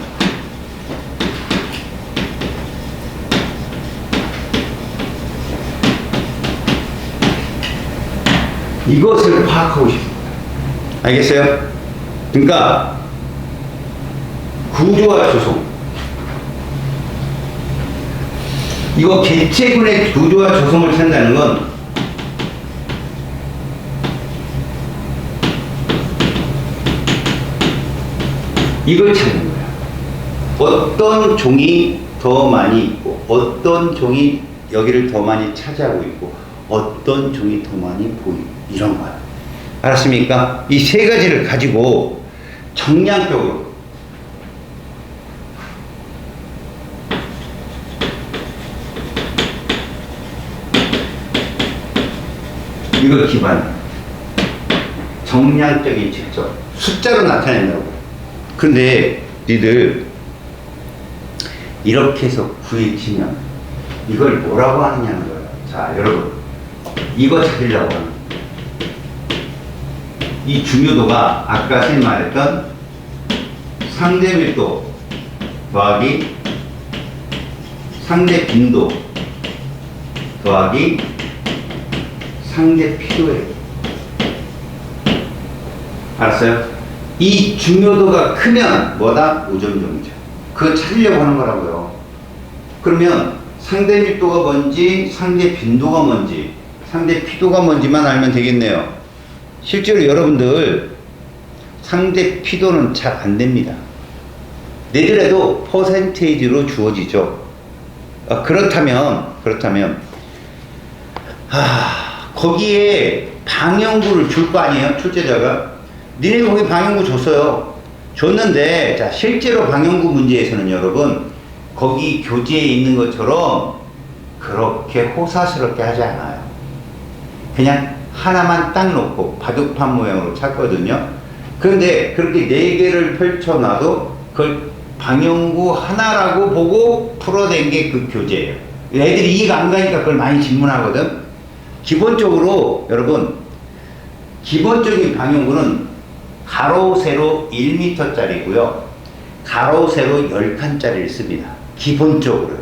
이것을 파악하고 싶습니다. 알겠어요? 그러니까 구조와 조성, 이거 개체군의 구조와 조성을 찾는다는 건 이걸 찾는 거야. 어떤 종이 더 많이 있고, 어떤 종이 여기를 더 많이 차지하고 있고, 어떤 종이 더 많이 보이고, 이런 거야. 알았습니까? 이 세 가지를 가지고 정량적으로 이걸 기반 정량적인 측정 숫자로 나타낸다고. 근데 니들 이렇게 해서 구해지면 이걸 뭐라고 하느냐는 거예요. 자, 여러분 이거 찾으려고 하는 거예요. 이 중요도가 아까 쌤 말했던 상대 밀도 더하기 상대 빈도 더하기 상대 필요예요. 알았어요? 이 중요도가 크면 뭐다? 오존종이죠. 그거 찾으려고 하는 거라고요. 그러면 상대 밀도가 뭔지, 상대 빈도가 뭔지, 상대 피도가 뭔지만 알면 되겠네요. 실제로 여러분들 상대 피도는 잘 안 됩니다. 내더라도 퍼센테이지로 주어지죠. 그렇다면 거기에 방향구를 줄 거 아니에요? 출제자가. 니네 거기 방향구 줬어요. 줬는데 자 실제로 방향구 문제에서는 여러분 거기 교재에 있는 것처럼 그렇게 호사스럽게 하지 않아요. 그냥 하나만 딱 놓고 바둑판 모양으로 찾거든요. 그런데 그렇게 4개를 펼쳐놔도 그걸 방향구 하나라고 보고 풀어낸 게 그 교재예요. 애들이 이해가 안 가니까 그걸 많이 질문하거든. 기본적으로 여러분 기본적인 방향구는 가로 세로 1m짜리고요. 가로 세로 10칸짜리를 씁니다. 기본적으로.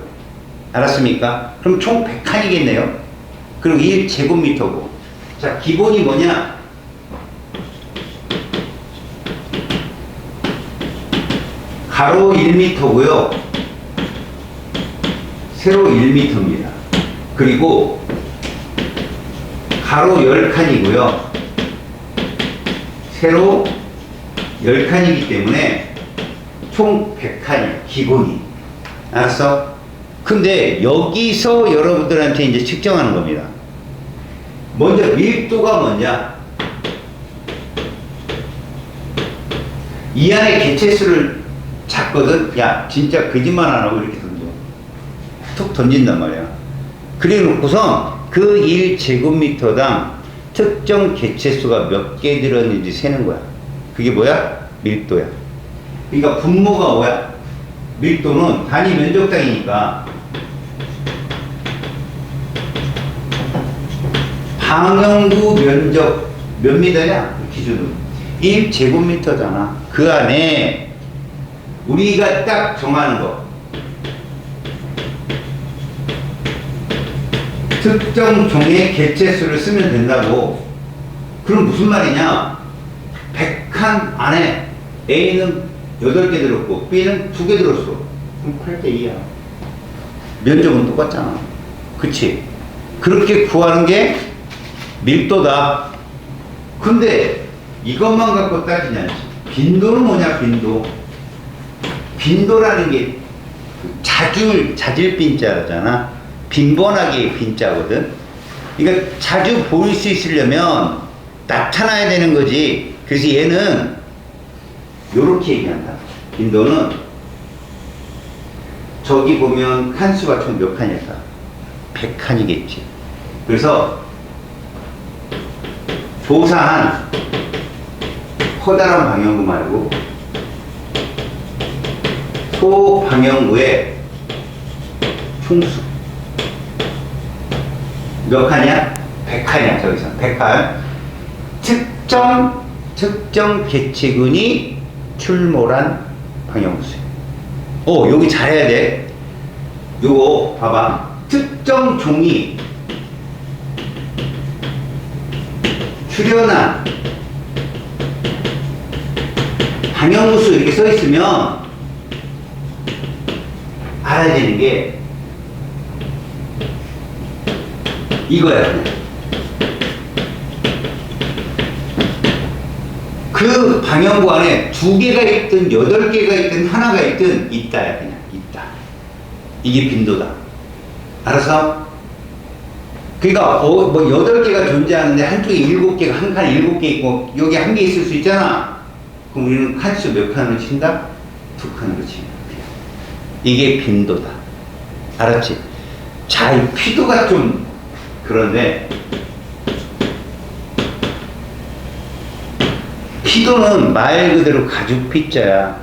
알았습니까? 그럼 총 100칸이겠네요. 그리고 1제곱미터고. 자, 기본이 뭐냐? 가로 1m고요. 세로 1m입니다. 그리고 가로 10칸이고요. 세로 10칸이기 때문에 총 100칸이에요. 기본이. 알았어? 근데 여기서 여러분들한테 이제 측정하는 겁니다. 먼저 밀도가 뭐냐? 이 안에 개체수를 찾거든? 야, 진짜 거짓말 안 하고 이렇게 던져. 툭 던진단 말이야. 그래 놓고서 그 1제곱미터당 특정 개체수가 몇 개 들었는지 세는 거야. 그게 뭐야? 밀도야. 그러니까 분모가 뭐야? 밀도는 단위 면적당이니까 방향구 면적 몇 미터냐? 기준은 1제곱미터잖아. 그 안에 우리가 딱 정하는 거 특정 종의 개체수를 쓰면 된다고. 그럼 무슨 말이냐? 100칸 안에 A는 8개 들었고 B는 2개 들었어. 그럼 8대2야. 면적은 똑같잖아. 그치? 그렇게 구하는 게 밀도다. 근데 이것만 갖고 따지냐? 빈도는 뭐냐? 빈도라는 게 자질 빈자잖아. 빈번하게 빈자거든. 그러니까 자주 보일 수 있으려면 나타나야 되는 거지. 그래서 얘는 요렇게 얘기한다. 빈도는 저기 보면 칸수가 총 몇 칸일까? 100칸이겠지. 그래서 조사한 커다란 방향구 말고 소방향구의 총수 몇 칸이야? 100칸이야. 저기서 100칸. 특정 개체군이 출몰한 방향구수야. 여기 잘해야 돼. 요거 봐봐. 특정 종이 출현한 방향구수 이렇게 써 있으면 알아야 되는 게 이거야. 그 방향구 안에 2개가 있든 8개가 있든 하나가 있든 있다야. 그냥 있다. 이게 빈도다. 알았어? 그러니까 뭐 8개가 존재하는데 한쪽에 7개가 한 칸에 7개 있고 여기 1개 있을 수 있잖아. 그럼 우리는 칸수 몇 칸으로 친다? 2칸으로 친다. 이게 빈도다. 알았지? 자, 이 피도가 좀 그런데 피도는 말 그대로 가죽 피자야.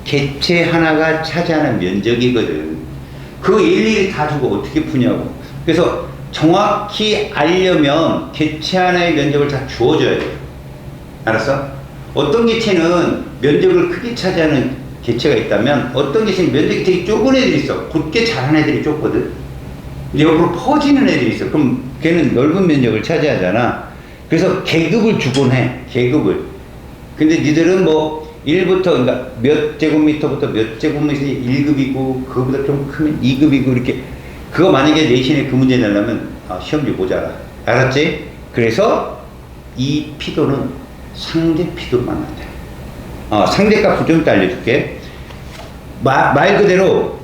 개체 하나가 차지하는 면적이거든. 그거 일일이 다 주고 어떻게 푸냐고. 그래서 정확히 알려면 개체 하나의 면적을 다 주어줘야 돼. 알았어? 어떤 개체는 면적을 크게 차지하는 개체가 있다면 어떤 개체는 면적이 되게 좁은 애들이 있어. 곧게 자란 애들이 좁거든. 근데 옆으로 퍼지는 애들이 있어. 그럼 걔는 넓은 면적을 차지하잖아. 그래서 계급을 주곤 해. 계급을. 근데 니들은 뭐 1부터 그러니까 몇 제곱미터부터 몇 제곱미터 1급이고 그거보다 좀 크면 2급이고 이렇게 그거 만약에 내신에 그 문제 내려면 시험지 모자라. 알았지? 그래서 이 피도는 상대 피도만 나타내. 상대값을 좀 이따 알려줄게. 말 그대로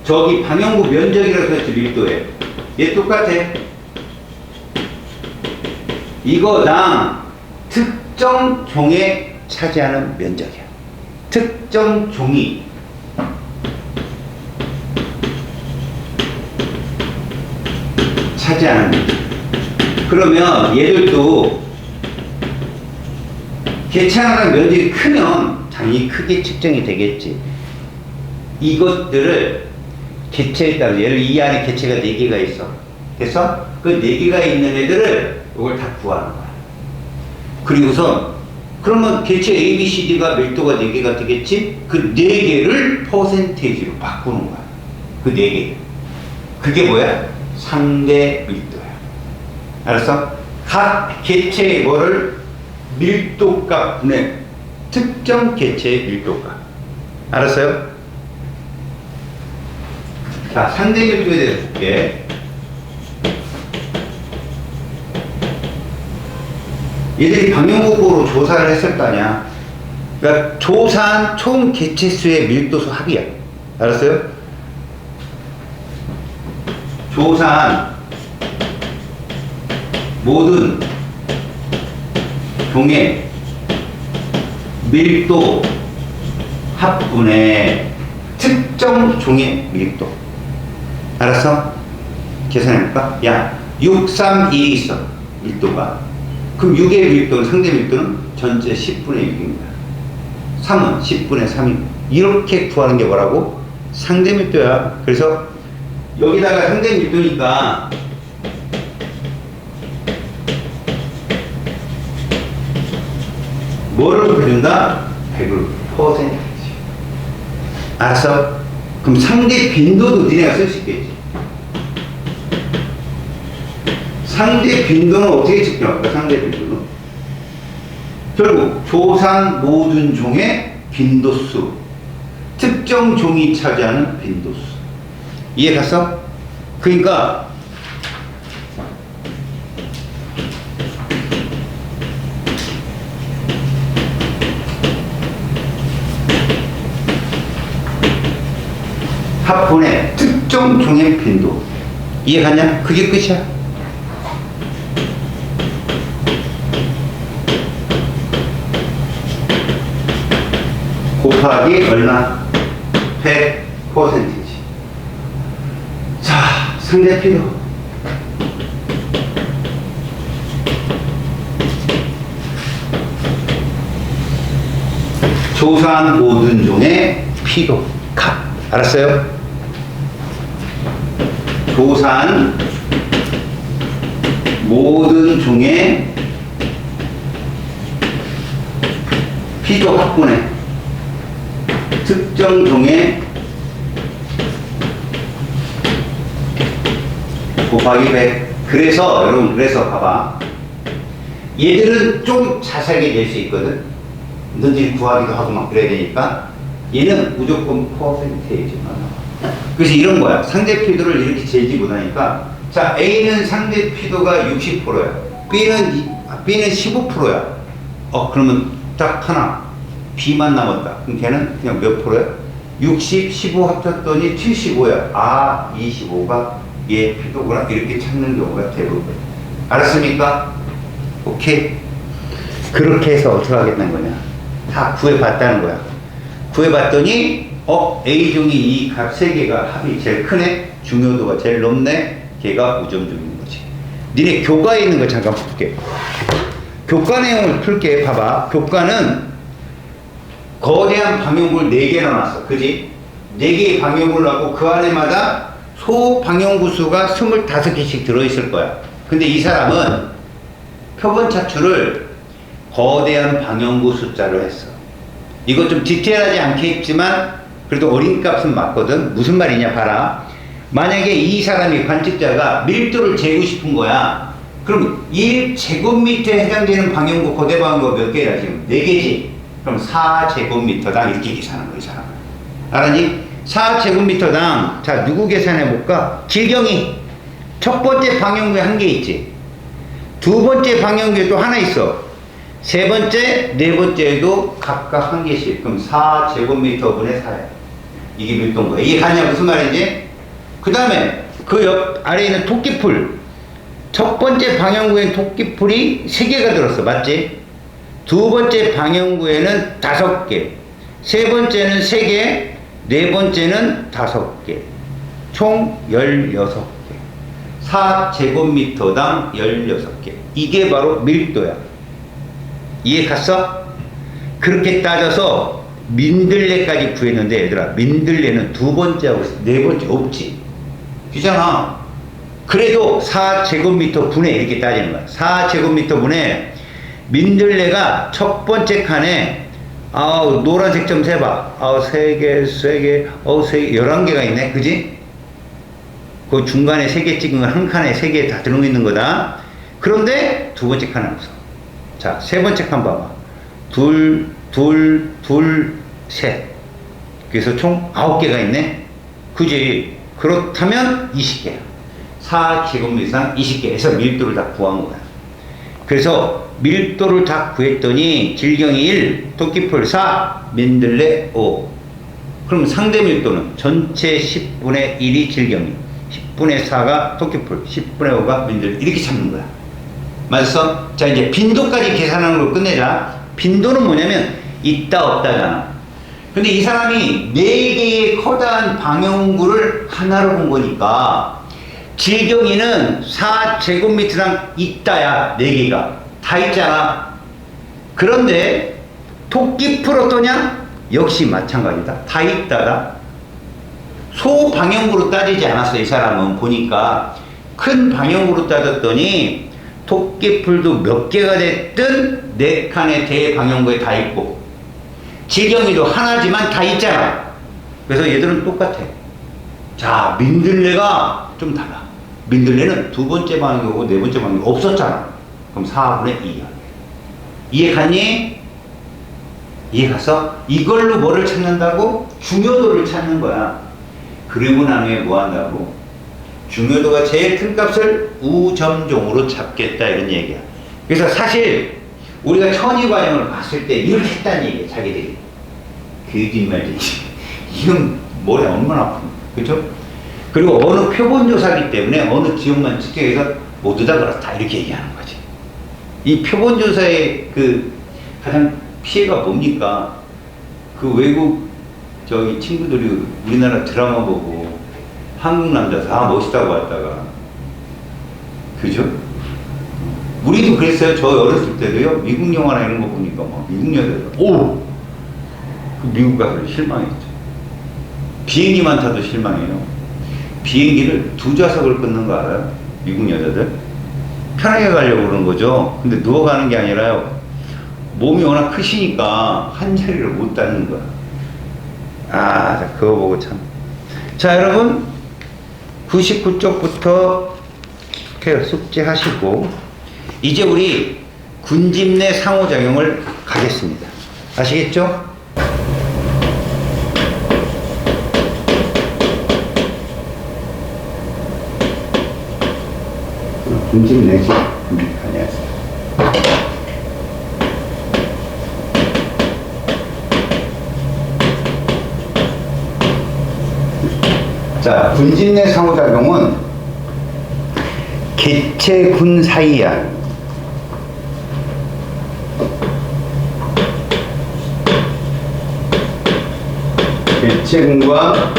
저기 방향구 면적이라고 했지. 밀도에 얘 똑같아. 이거당 특정 종에 차지하는 면적이야. 특정 종이 차지하는 면적. 그러면 얘들도 개체 하나 면적이 크면 당연히 크게 측정이 되겠지. 이것들을 개체에 따라서 얘를 이 안에 개체가 4개가 있어. 됐어? 그 4개가 있는 애들을 이걸 다 구하는 거야. 그리고선 그러면 개체 A, B, C, D가 밀도가 4개가 되겠지? 그 4개를 퍼센테이지로 바꾸는 거야. 그 4개. 그게 뭐야? 상대 밀도야. 알았어? 각 개체의 뭐를 밀도값 분의 특정 개체의 밀도값. 알았어요? 자, 상대 밀도에 대해서 볼게. 얘들이 방향곡으로 조사를 했을 거 아니야. 그러니까 조사한 총 개체수의 밀도수 합이야. 알았어요? 조사한 모든 종의 밀도 합분의 특정 종의 밀도. 알았어? 계산해볼까? 야, 6, 3, 1이 있어. 밀도가. 그럼 6의 밀도는, 상대 밀도는 전체 10분의 6입니다. 3은 10분의 3입니다. 이렇게 구하는 게 뭐라고? 상대 밀도야. 그래서 여기다가 상대 밀도니까 뭐를 곱해준다? 100을 퍼센테이지. 알았어? 그럼 상대 빈도도 니네가 쓸 수 있겠지. 상대 빈도는 어떻게 측정할까? 상대 빈도는 결국 조사한 모든 종의 빈도수, 특정 종이 차지하는 빈도수. 이해 갔어? 그러니까 합분의 특정 종의 빈도. 이해 갔냐? 그게 끝이야. 곱하기 얼마? 100%지. 자, 상대 피도. 조사한 모든 종의 피도 값. 알았어요? 조사한 모든 종의 피도 합분의 특정 종의 곱하기 100. 그래서 여러분, 그래서 봐봐. 얘들은 좀 자세하게 될 수 있거든. 너희들이 구하기도 하고 막 그래야 되니까 얘는 무조건 퍼센테이지만 나와. 그래서 이런 거야. 상대 피도를 이렇게 재지 못하니까, 자, A는 상대 피도가 60%야. B는 15%야. 그러면 딱 하나 B만 남았다. 그럼 걔는 그냥 몇 프로야? 60, 15 합쳤더니 75야. 25가 얘 P도구나. 이렇게 찾는 경우가 대부분. 알았습니까? 오케이. 그렇게 해서 어떻게 하겠다는 거냐? 다 구해봤다는 거야. 구해봤더니 A중이 이 값 3개가 합이 제일 크네? 중요도가 제일 높네? 걔가 우점중인 거지. 니네 교과에 있는 거 잠깐 볼게. 교과 내용을 풀게. 봐봐. 교과는 거대한 방향구를 4개 넣어놨어. 그지? 4개의 방향구를 넣고 그 안에마다 소 방향구 수가 25개씩 들어있을 거야. 근데 이 사람은 표본 차출을 거대한 방향구 숫자로 했어. 이거 좀 디테일하지 않겠지만 그래도 어린 값은 맞거든. 무슨 말이냐 봐라. 만약에 이 사람이 관측자가 밀도를 재고 싶은 거야. 그럼 1제곱미터에 해당되는 방향구 거대 방향구가 몇 개라 지금? 4개지. 그럼 4제곱미터당 이렇게 계산한 거야, 이 사람은. 알았니? 4제곱미터당 자 누구 계산해 볼까? 질경이 첫 번째 방향구에 1개 있지. 두 번째 방향구에 또 하나 있어. 세 번째, 네 번째에도 각각 1개씩. 그럼 4제곱미터분의 4야. 이게 밀도인 거야. 이게 가냐 무슨 말인지? 그 다음에 그 옆 아래에 있는 토끼풀. 첫 번째 방향구에는 토끼풀이 3개가 들었어. 맞지? 두 번째 방향구에는 5개. 세 번째는 3개. 네 번째는 5개. 총 16개. 4제곱미터당 16개. 이게 바로 밀도야. 이해 갔어? 그렇게 따져서 민들레까지 구했는데 얘들아 민들레는 두 번째하고 네 번째 없지. 그잖아. 그래도 4제곱미터 분의 이렇게 따지는 거야. 4제곱미터 분의 민들레가 첫 번째 칸에 노란색 좀 세봐. 3개, 3개, 3개, 11개가 있네. 그지? 그 중간에 3개 찍은 건 한 칸에 3개 다 들어있는 거다. 그런데 두 번째 칸은 없어. 자, 세 번째 칸 봐봐. 둘, 셋. 그래서 총 9개가 있네. 그지? 그렇다면 20개야. 4제곱미터당 20개에서 밀도를 다 구한 거야. 그래서 밀도를 다 구했더니 질경이 1, 토끼풀 4, 민들레 5. 그럼 상대 밀도는 전체 10분의 1이 질경이, 10분의 4가 토끼풀, 10분의 5가 민들레. 이렇게 찾는 거야. 맞았어? 자, 이제 빈도까지 계산하는 걸 끝내자. 빈도는 뭐냐면 있다 없다잖아. 근데 이 사람이 4개의 커다란 방향구를 하나로 본 거니까 질경이는 4제곱미터당 있다야. 4개가 다 있잖아. 그런데 토끼풀 어떠냐? 역시 마찬가지다. 다 있다다. 소방향구로 따지지 않았어. 이 사람은 보니까 큰 방향구로 따졌더니 토끼풀도 몇 개가 됐든 4칸의 대방향구에 다 있고 질경이도 하나지만 다 있잖아. 그래서 얘들은 똑같아. 자, 민들레가 좀 달라. 민들레는 두 번째 방향구고 네 번째 방향구 없었잖아. 그럼 4분의 2야. 이해 갔니? 이해 갔어? 이걸로 뭐를 찾는다고? 중요도를 찾는 거야. 그리고 난 후에 뭐 한다고? 중요도가 제일 큰 값을 우점종으로 잡겠다 이런 얘기야. 그래서 사실 우리가 천위 과정을 봤을 때 이렇게 했다는 얘기야. 자기들이. 거짓말이지. 이건 머리 얼마나 아픈 거야. 그렇죠? 그리고 어느 표본조사기 때문에 어느 지역만 측정해서 모두 다 그렇다 이렇게 얘기하는 거지. 이 표본조사의 그 가장 피해가 뭡니까? 그 외국 저기 친구들이 우리나라 드라마 보고 한국 남자 다 멋있다고 왔다가, 그죠? 우리도 그랬어요. 저 어렸을 때도요. 미국 영화나 이런 거 보니까 막 미국 여자들 오! 그 미국 가서 실망했죠. 비행기만 타도 실망해요. 비행기를 2좌석을 끊는 거 알아요? 미국 여자들 편하게 가려고 그러는 거죠. 근데 누워 가는 게 아니라요. 몸이 워낙 크시니까 한 자리를 못 닿는 거야. 그거 보고 참. 자, 여러분 99쪽부터 숙제하시고 이제 우리 군집 내 상호작용을 가겠습니다. 아시겠죠? 군집 내 안녕하세요. 자, 군집 내 상호작용은 개체 군 사이야. 개체군과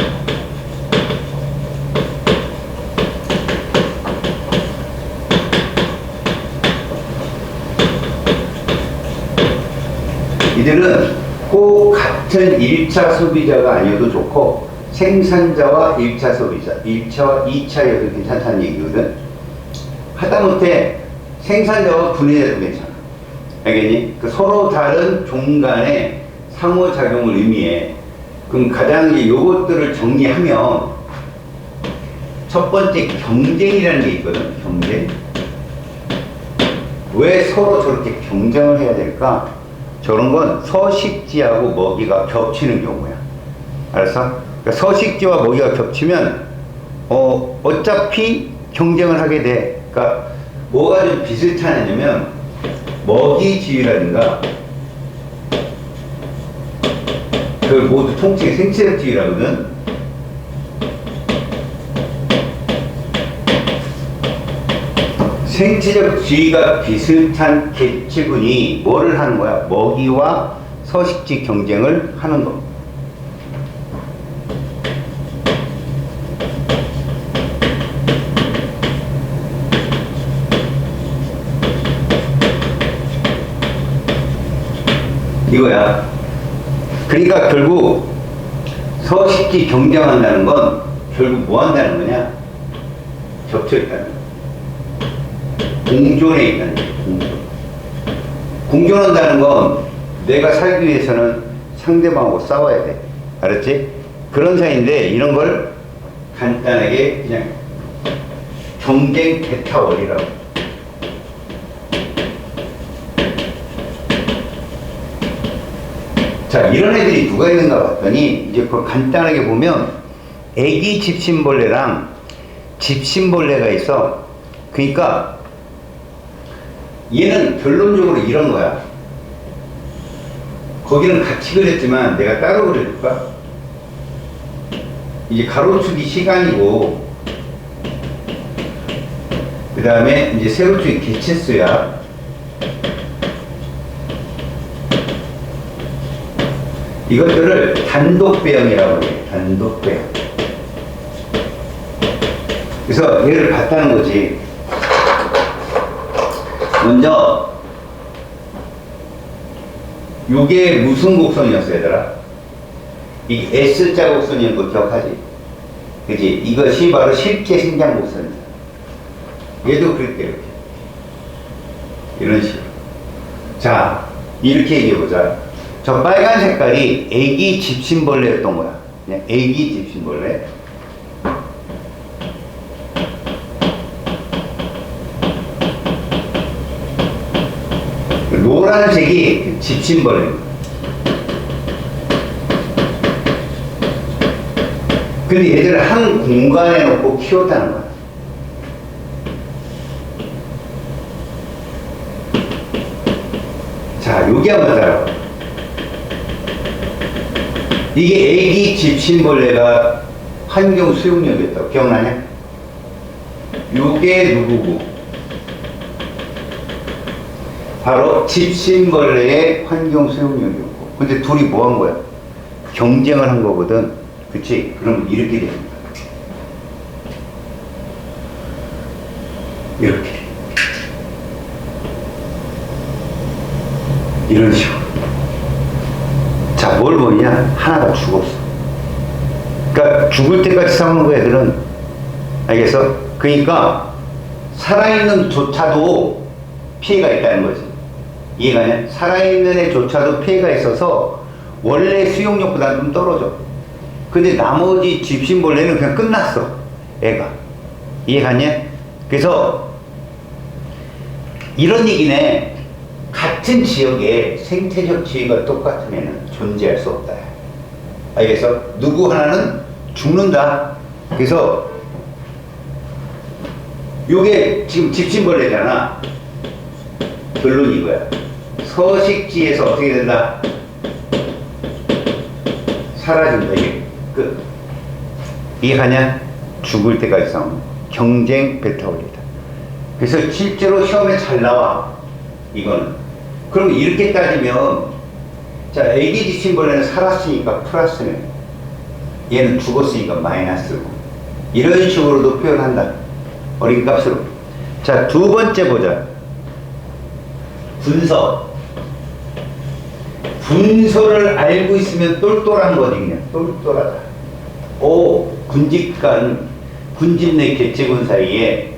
이들은 꼭 같은 1차 소비자가 아니어도 좋고 생산자와 1차 소비자, 1차와 2차여도 괜찮다는 얘기거든. 하다못해 생산자와 분해해도 괜찮아. 알겠니? 그 서로 다른 종간의 상호작용을 의미해. 그럼 가장 이제 요것들을 정리하면 첫 번째 경쟁이라는 게 있거든. 경쟁. 왜 서로 저렇게 경쟁을 해야 될까? 저런 건 서식지하고 먹이가 겹치는 경우야. 알았어? 그러니까 서식지와 먹이가 겹치면 어차피 경쟁을 하게 돼. 그러니까 뭐가 좀 비슷하냐면 먹이지위라든가 그걸 모두 통칭 생체적 지위라거든. 생체적 지위가 비슷한 개체군이 뭐를 하는 거야? 먹이와 서식지 경쟁을 하는 거. 이거야. 그러니까 결국 서식지 경쟁한다는 건 결국 뭐 한다는 거냐? 겹쳐 있다는 거야. 공존에 있다는 거야. 공존한다는 건 내가 살기 위해서는 상대방하고 싸워야 돼. 알았지? 그런 사이인데 이런 걸 간단하게 그냥 경쟁 대타월이라고. 자, 이런 애들이 누가 있는가 봤더니 이제 그걸 간단하게 보면 애기 집신벌레랑 집신벌레가 있어. 그러니까 얘는 결론적으로 이런 거야. 거기는 같이 그렸지만 내가 따로 그려줄까? 이제 가로축이 시간이고 그 다음에 이제 세로축이 개체수야. 이것들을 단독배형이라고 해. 단독배형. 그래서 얘를 봤다는 거지. 먼저 요게 무슨 곡선이었어 얘들아? 이 S자 곡선이었는 거 기억하지? 그치? 이것이 바로 실제 생장 곡선이다. 얘도 그렇게 이렇게 이런 식으로. 자, 이렇게 얘기해보자. 저 빨간 색깔이 애기 집신벌레였던 거야. 그냥 애기 집신벌레. 노란색이 집신벌레. 근데 얘들을 한 공간에 놓고 키웠다는 거야. 자, 여기 한번 따라봐. 이게 애기 집신벌레가 환경 수용력이었다고 기억나냐? 요게 누구고? 바로 집신벌레의 환경 수용력이었고. 근데 둘이 뭐 한 거야? 경쟁을 한 거거든. 그치? 그럼 이렇게 됩니다. 이렇게. 이런 식으로. 자, 뭘 보냐? 하나가 죽었어. 그러니까 죽을 때까지 싸우는 거 애들은. 알겠어? 그러니까 살아있는 조차도 피해가 있다는 거지. 이해가냐? 살아있는 애조차도 피해가 있어서 원래 수용력보다 좀 떨어져. 근데 나머지 집신벌레는 그냥 끝났어. 애가. 이해가냐? 그래서 이런 얘기네. 같은 지역에 생태적 지위가 똑같은 애는 존재할 수 없다. 알겠어? 누구 하나는 죽는다. 그래서 요게 지금 집신벌레잖아. 결론이 이거야. 서식지에서 어떻게 된다? 사라진다. 이게 끝. 이해가냐? 죽을 때까지 싸우는 경쟁 배터리다. 그래서 실제로 시험에 잘 나와. 이거는. 그럼 이렇게 따지면, 자, 애기 지침번에는 살았으니까 플러스네. 얘는 죽었으니까 마이너스고. 이런 식으로도 표현한다. 어린값으로. 자, 두 번째 보자. 분서. 분서를 알고 있으면 똘똘한 거지, 그냥. 똘똘하다. 군집 내 계층군 사이에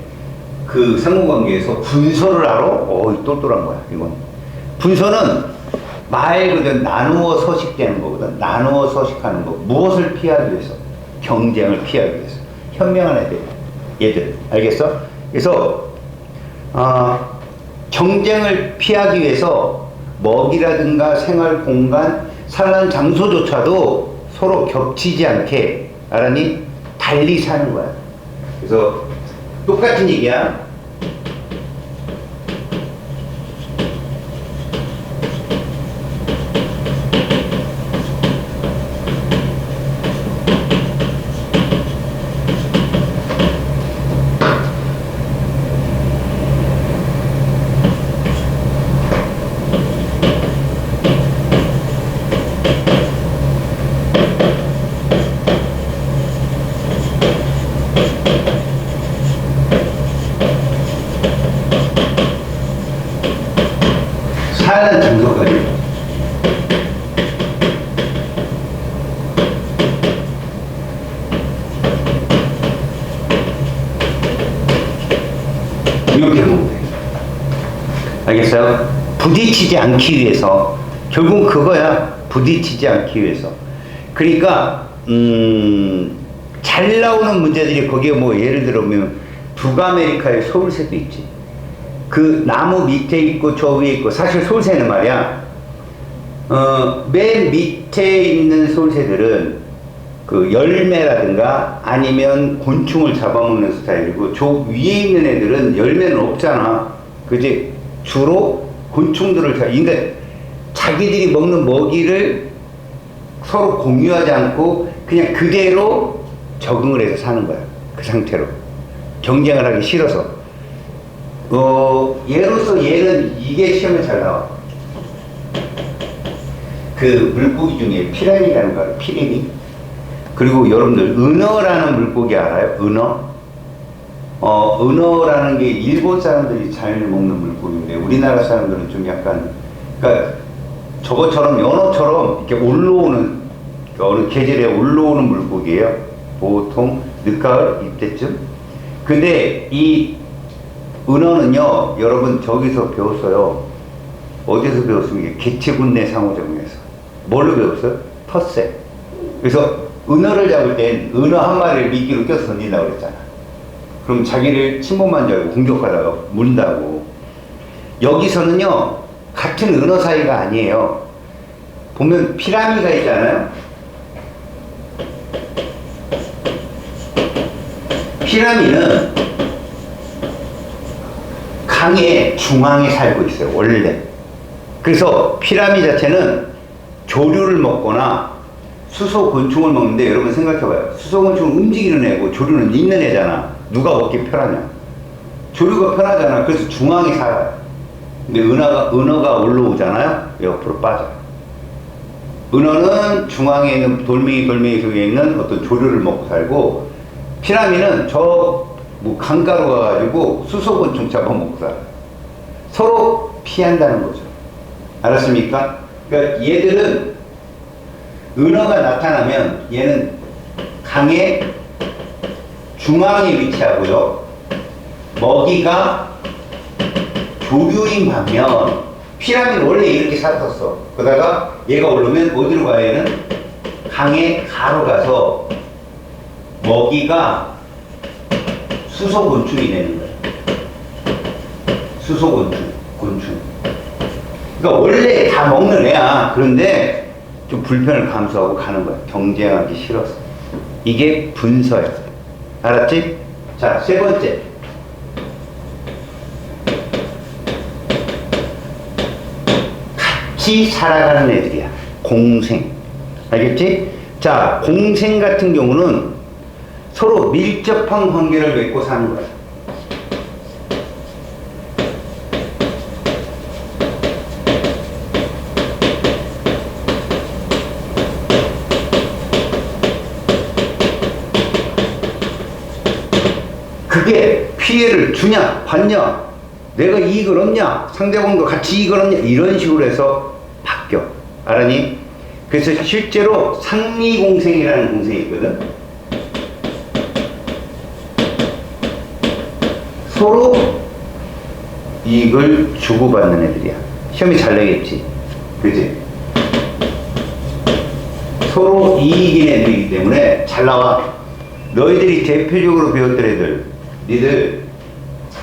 그 상호관계에서 분서를 알아? 똘똘한 거야, 이건. 분서는 말 그대로 나누어 서식되는 거거든. 나누어 서식하는 거. 무엇을 피하기 위해서? 경쟁을 피하기 위해서. 현명한 얘들. 알겠어? 그래서, 경쟁을 피하기 위해서 먹이라든가 생활 공간, 사는 장소조차도 서로 겹치지 않게, 알았니? 달리 사는 거야. 그래서 똑같은 얘기야. 사는 장소까지. 이렇게 보면 돼. 알겠어요? 부딪히지 않기 위해서. 결국 그거야. 부딪히지 않기 위해서. 그러니까 잘 나오는 문제들이 거기에 뭐 예를 들면 북아메리카의 서울새도 있지. 그 나무 밑에 있고 저 위에 있고. 사실 서울새는 말이야, 맨 밑에 있는 서울새들은 그 열매라든가 아니면 곤충을 잡아먹는 스타일이고, 저 위에 있는 애들은 열매는 없잖아. 그지? 주로 곤충들을 그러니까 자기들이 먹는 먹이를 서로 공유하지 않고 그냥 그대로 적응을 해서 사는 거야. 그 상태로. 경쟁을 하기 싫어서. 예로서 얘는 이게 시험에 잘 나와. 그 물고기 중에 피라미라는 거 알아요? 피라미? 그리고 여러분들 은어라는 물고기 알아요? 은어? 은어라는 게 일본 사람들이 잘 먹는 물고기인데 우리나라 사람들은 좀 약간, 그러니까 저것처럼 연어처럼 이렇게 올라오는, 어느 계절에 올라오는 물고기예요. 보통 늦가을 이때쯤. 근데 이 은어는요, 여러분 저기서 배웠어요. 어디서 배웠습니까? 개체군내 상호작용에서. 뭘로 배웠어요? 텃세. 그래서 은어를 잡을 땐 은어 한 마리를 미끼로 껴서 던진다고 그랬잖아. 그럼 자기를 침범한 줄 알고 공격하다가 문다고. 여기서는요, 같은 은어 사이가 아니에요. 보면 피라미가 있잖아요. 피라미는 강의 중앙에 살고 있어요, 원래. 그래서 피라미 자체는 조류를 먹거나 수소 곤충을 먹는데, 여러분 생각해봐요. 수소 곤충은 움직이는 애고 조류는 있는 애잖아. 누가 먹기 편하냐? 조류가 편하잖아. 그래서 중앙에 살아요. 근데 은어가 올라오잖아요. 옆으로 빠져요. 은어는 중앙에 있는 돌멩이 속에 있는 어떤 조류를 먹고 살고, 피라미는 뭐 강가로 가가지고 수소곤충 잡아먹고 살아요. 서로 피한다는 거죠. 알았습니까? 그러니까 얘들은 은어가 나타나면 얘는 강의 중앙에 위치하고요. 먹이가 조류인 반면 피라미는 원래 이렇게 살았었어. 그러다가 얘가 오르면 어디로 가야? 얘는 강의 가로 가서 먹이가 수소곤충이 되는 거야. 수소곤충. 그러니까 원래 다 먹는 애야. 그런데 좀 불편을 감수하고 가는 거야. 경쟁하기 싫어서. 이게 분서야. 알았지? 자, 세 번째. 같이 살아가는 애들이야. 공생. 알겠지? 자, 공생 같은 경우는 서로 밀접한 관계를 맺고 사는 거야. 그게 피해를 주냐 받냐, 내가 이익을 얻냐 상대방도 같이 이익을 얻냐, 이런 식으로 해서 바뀌어. 알았니? 그래서 실제로 상리공생이라는 공생이 있거든. 서로 이익을 주고받는 애들이야. 시험이 잘 내겠지, 그치? 서로 이익인 애들이기 때문에 잘 나와. 너희들이 대표적으로 배웠던 애들, 니들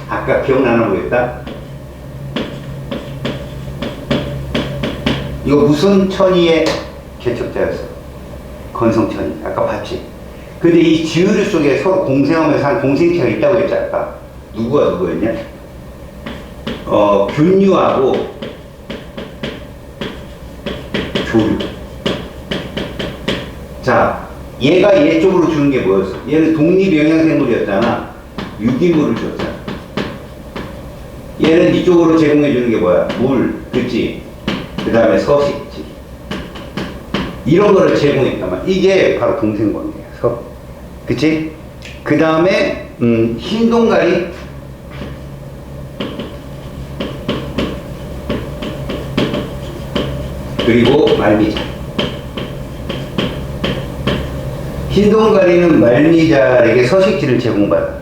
아까 기억나나 보겠다. 이거 무슨 천이의 개척자였어? 건성천이. 아까 봤지? 근데 이 지우류 속에 서로 공생하면서 한 공생체가 있다고 했지 아까. 누구였냐? 균류하고 조류. 자, 얘가 얘 쪽으로 주는 게 뭐였어? 얘는 독립영양생물이었잖아. 유기물을 줬잖아. 얘는 이쪽으로 제공해 주는 게 뭐야? 물, 그치? 그 다음에 서식지. 이런 거를 제공했단 이게 바로 동생관계야. 서로. 그치? 그 다음에 흰 동가리. 그리고 말미잘. 흰동가리는 말미잘에게 서식지를 제공받아.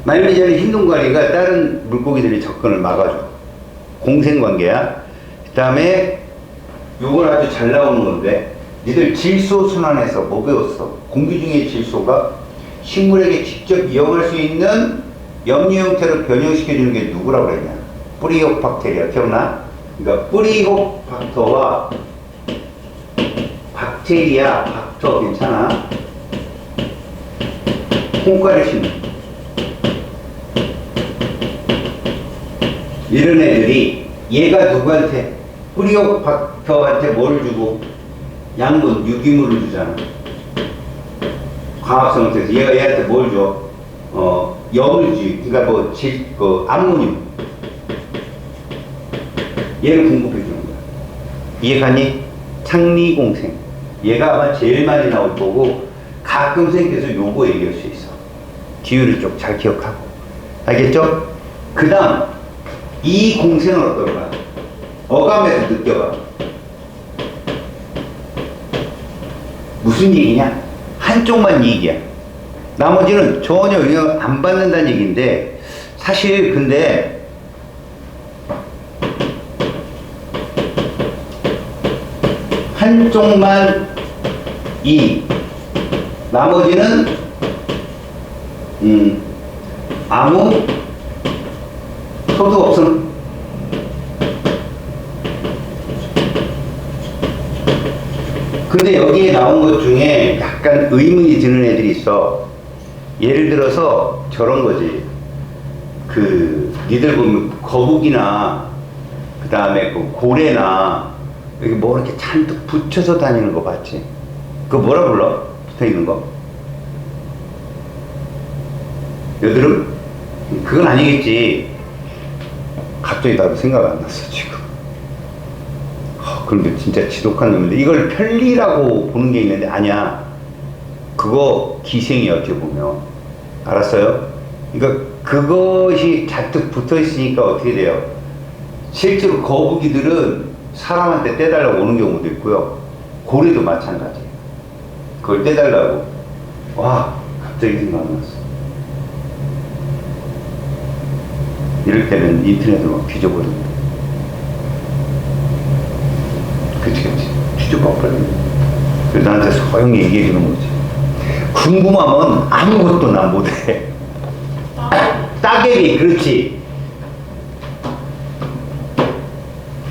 말미잘의 흰동가리가 다른 물고기들의 접근을 막아줘. 공생관계야. 그 다음에 요걸 아주 잘 나오는 건데, 니들 질소 순환에서 뭐 배웠어? 공기 중의 질소가 식물에게 직접 이용할 수 있는 염류 형태로 변형시켜주는 게 누구라고 그랬냐? 뿌리옥 박테리아. 기억나? 그러니까 뿌리옥 박터와 박테리아, 박터 괜찮아? 콩가루 심는 이런 애들이, 얘가 누구한테, 뿌리옥 박터한테 뭘 주고? 양분, 유기물을 주잖아. 광합성을 통해서. 얘가 얘한테 뭘 줘? 염을 주. 그러니까 암모늄. 얘를 공급해 주는 거야. 이해가니? 상리공생. 얘가 아마 제일 많이 나올 거고, 가끔 생겨서 요거 얘기할 수 있어. 기울을 좀 잘 기억하고. 알겠죠? 그 다음, 이 공생은 어떨까? 어감에서 느껴봐. 무슨 얘기냐? 한쪽만 얘기야. 나머지는 전혀 영향 안 받는다는 얘기인데, 사실 근데 한쪽만 이, 나머지는 아무 소득 없음. 근데 여기에 나온 것 중에 약간 의문이 드는 애들이 있어. 예를 들어서 저런 거지. 니들 보면 거북이나 그 다음에 고래나 여기 뭐 이렇게 잔뜩 붙여서 다니는 거 봤지? 그거 뭐라 불러? 붙어 있는 거? 여드름? 그건 아니겠지. 갑자기 나도 생각 안 났어 지금. 그런데 진짜 지독한 놈인데, 이걸 편리라고 보는 게 있는데 아니야. 그거 기생이야 어떻게 보면. 알았어요? 그러니까 그것이 잔뜩 붙어 있으니까 어떻게 돼요? 실제로 거북이들은 사람한테 떼달라고 오는 경우도 있고요. 고래도 마찬가지예요. 그걸 떼달라고. 와, 갑자기 생각 안 났어. 이럴 때는 인터넷으로 막 뒤져보던데. 그치. 뒤져봐, 빨리. 그래서 나한테 소용이 얘기해 주는 거지. 궁금하면 아무것도 나 못해. 따개비, 그렇지.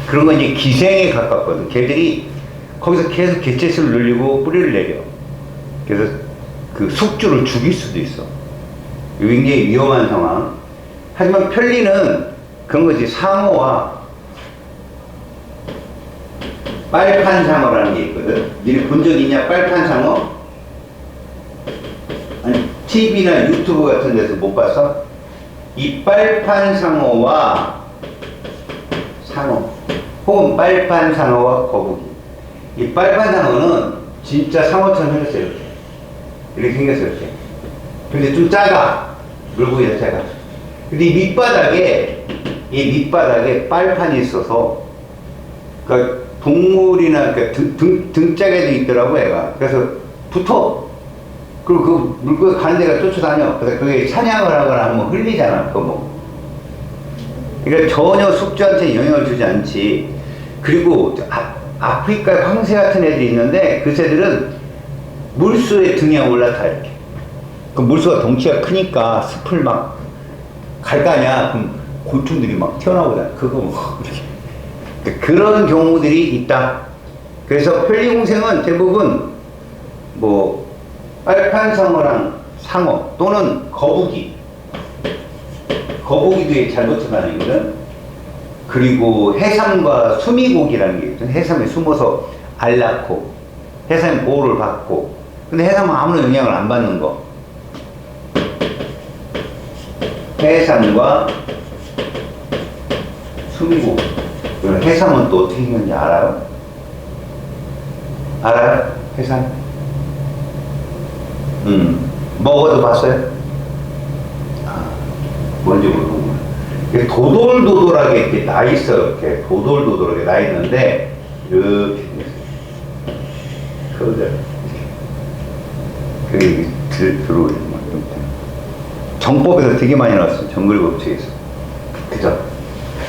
그런 건 이제 기생에 가깝거든. 걔들이 거기서 계속 개체수를 늘리고 뿌리를 내려. 그래서 그 숙주를 죽일 수도 있어. 굉장히 위험한 상황. 하지만 편리는 그런 거지. 상어와 빨판상어라는 게 있거든. 니네 본 적 있냐? 빨판상어? 아니, TV나 유튜브 같은 데서 못 봤어? 이 빨판 상어와 상어 혹은 빨판 상어와 거북이. 이 빨판 상어는 진짜 상어처럼 생겼어요. 이렇게 생겼어요. 이렇게. 근데 좀 작아. 물고기가 작아. 근데 이 밑바닥에 빨판이 있어서, 그러니까 동물이나 그러니까 등짝에도 있더라고, 애가. 그래서 붙어. 그리고 그 물고기 가는 데가 쫓아다녀. 그래서 그게 사냥을 하거나 하면 흘리잖아, 그거 뭐. 그러니까 전혀 숙주한테 영향을 주지 않지. 그리고 아프리카 황새 같은 애들이 있는데 그 새들은 물소의 등에 올라타, 이렇게. 그 물소가 덩치가 크니까 숲을 막 갈 거 아니야. 그럼 곤충들이 막 튀어나오잖아. 그거 뭐, 이렇게. 그런 경우들이 있다. 그래서 편리공생은 대부분 뭐 빨판상어랑 상어 또는 거북이도 잘 쫓아다니거든. 그리고 해삼과 수미고기라는 게 있거든. 해삼에 숨어서 알 낳고 해삼 보호를 받고. 근데 해삼은 아무런 영향을 안 받는 거. 해삼과 수미고기. 해삼은 또 어떻게 생겼는지 알아요? 알아요? 해삼? 먹어도 봤어요? 뭔지 모르고. 도돌도돌하게 이렇게 나 있어. 이렇게 도돌도돌하게 나 있는데, 이렇게 생겼어요. 그거들. 그게 들어오죠. 정법에서 되게 많이 나왔어요. 정글법칙에서. 그죠?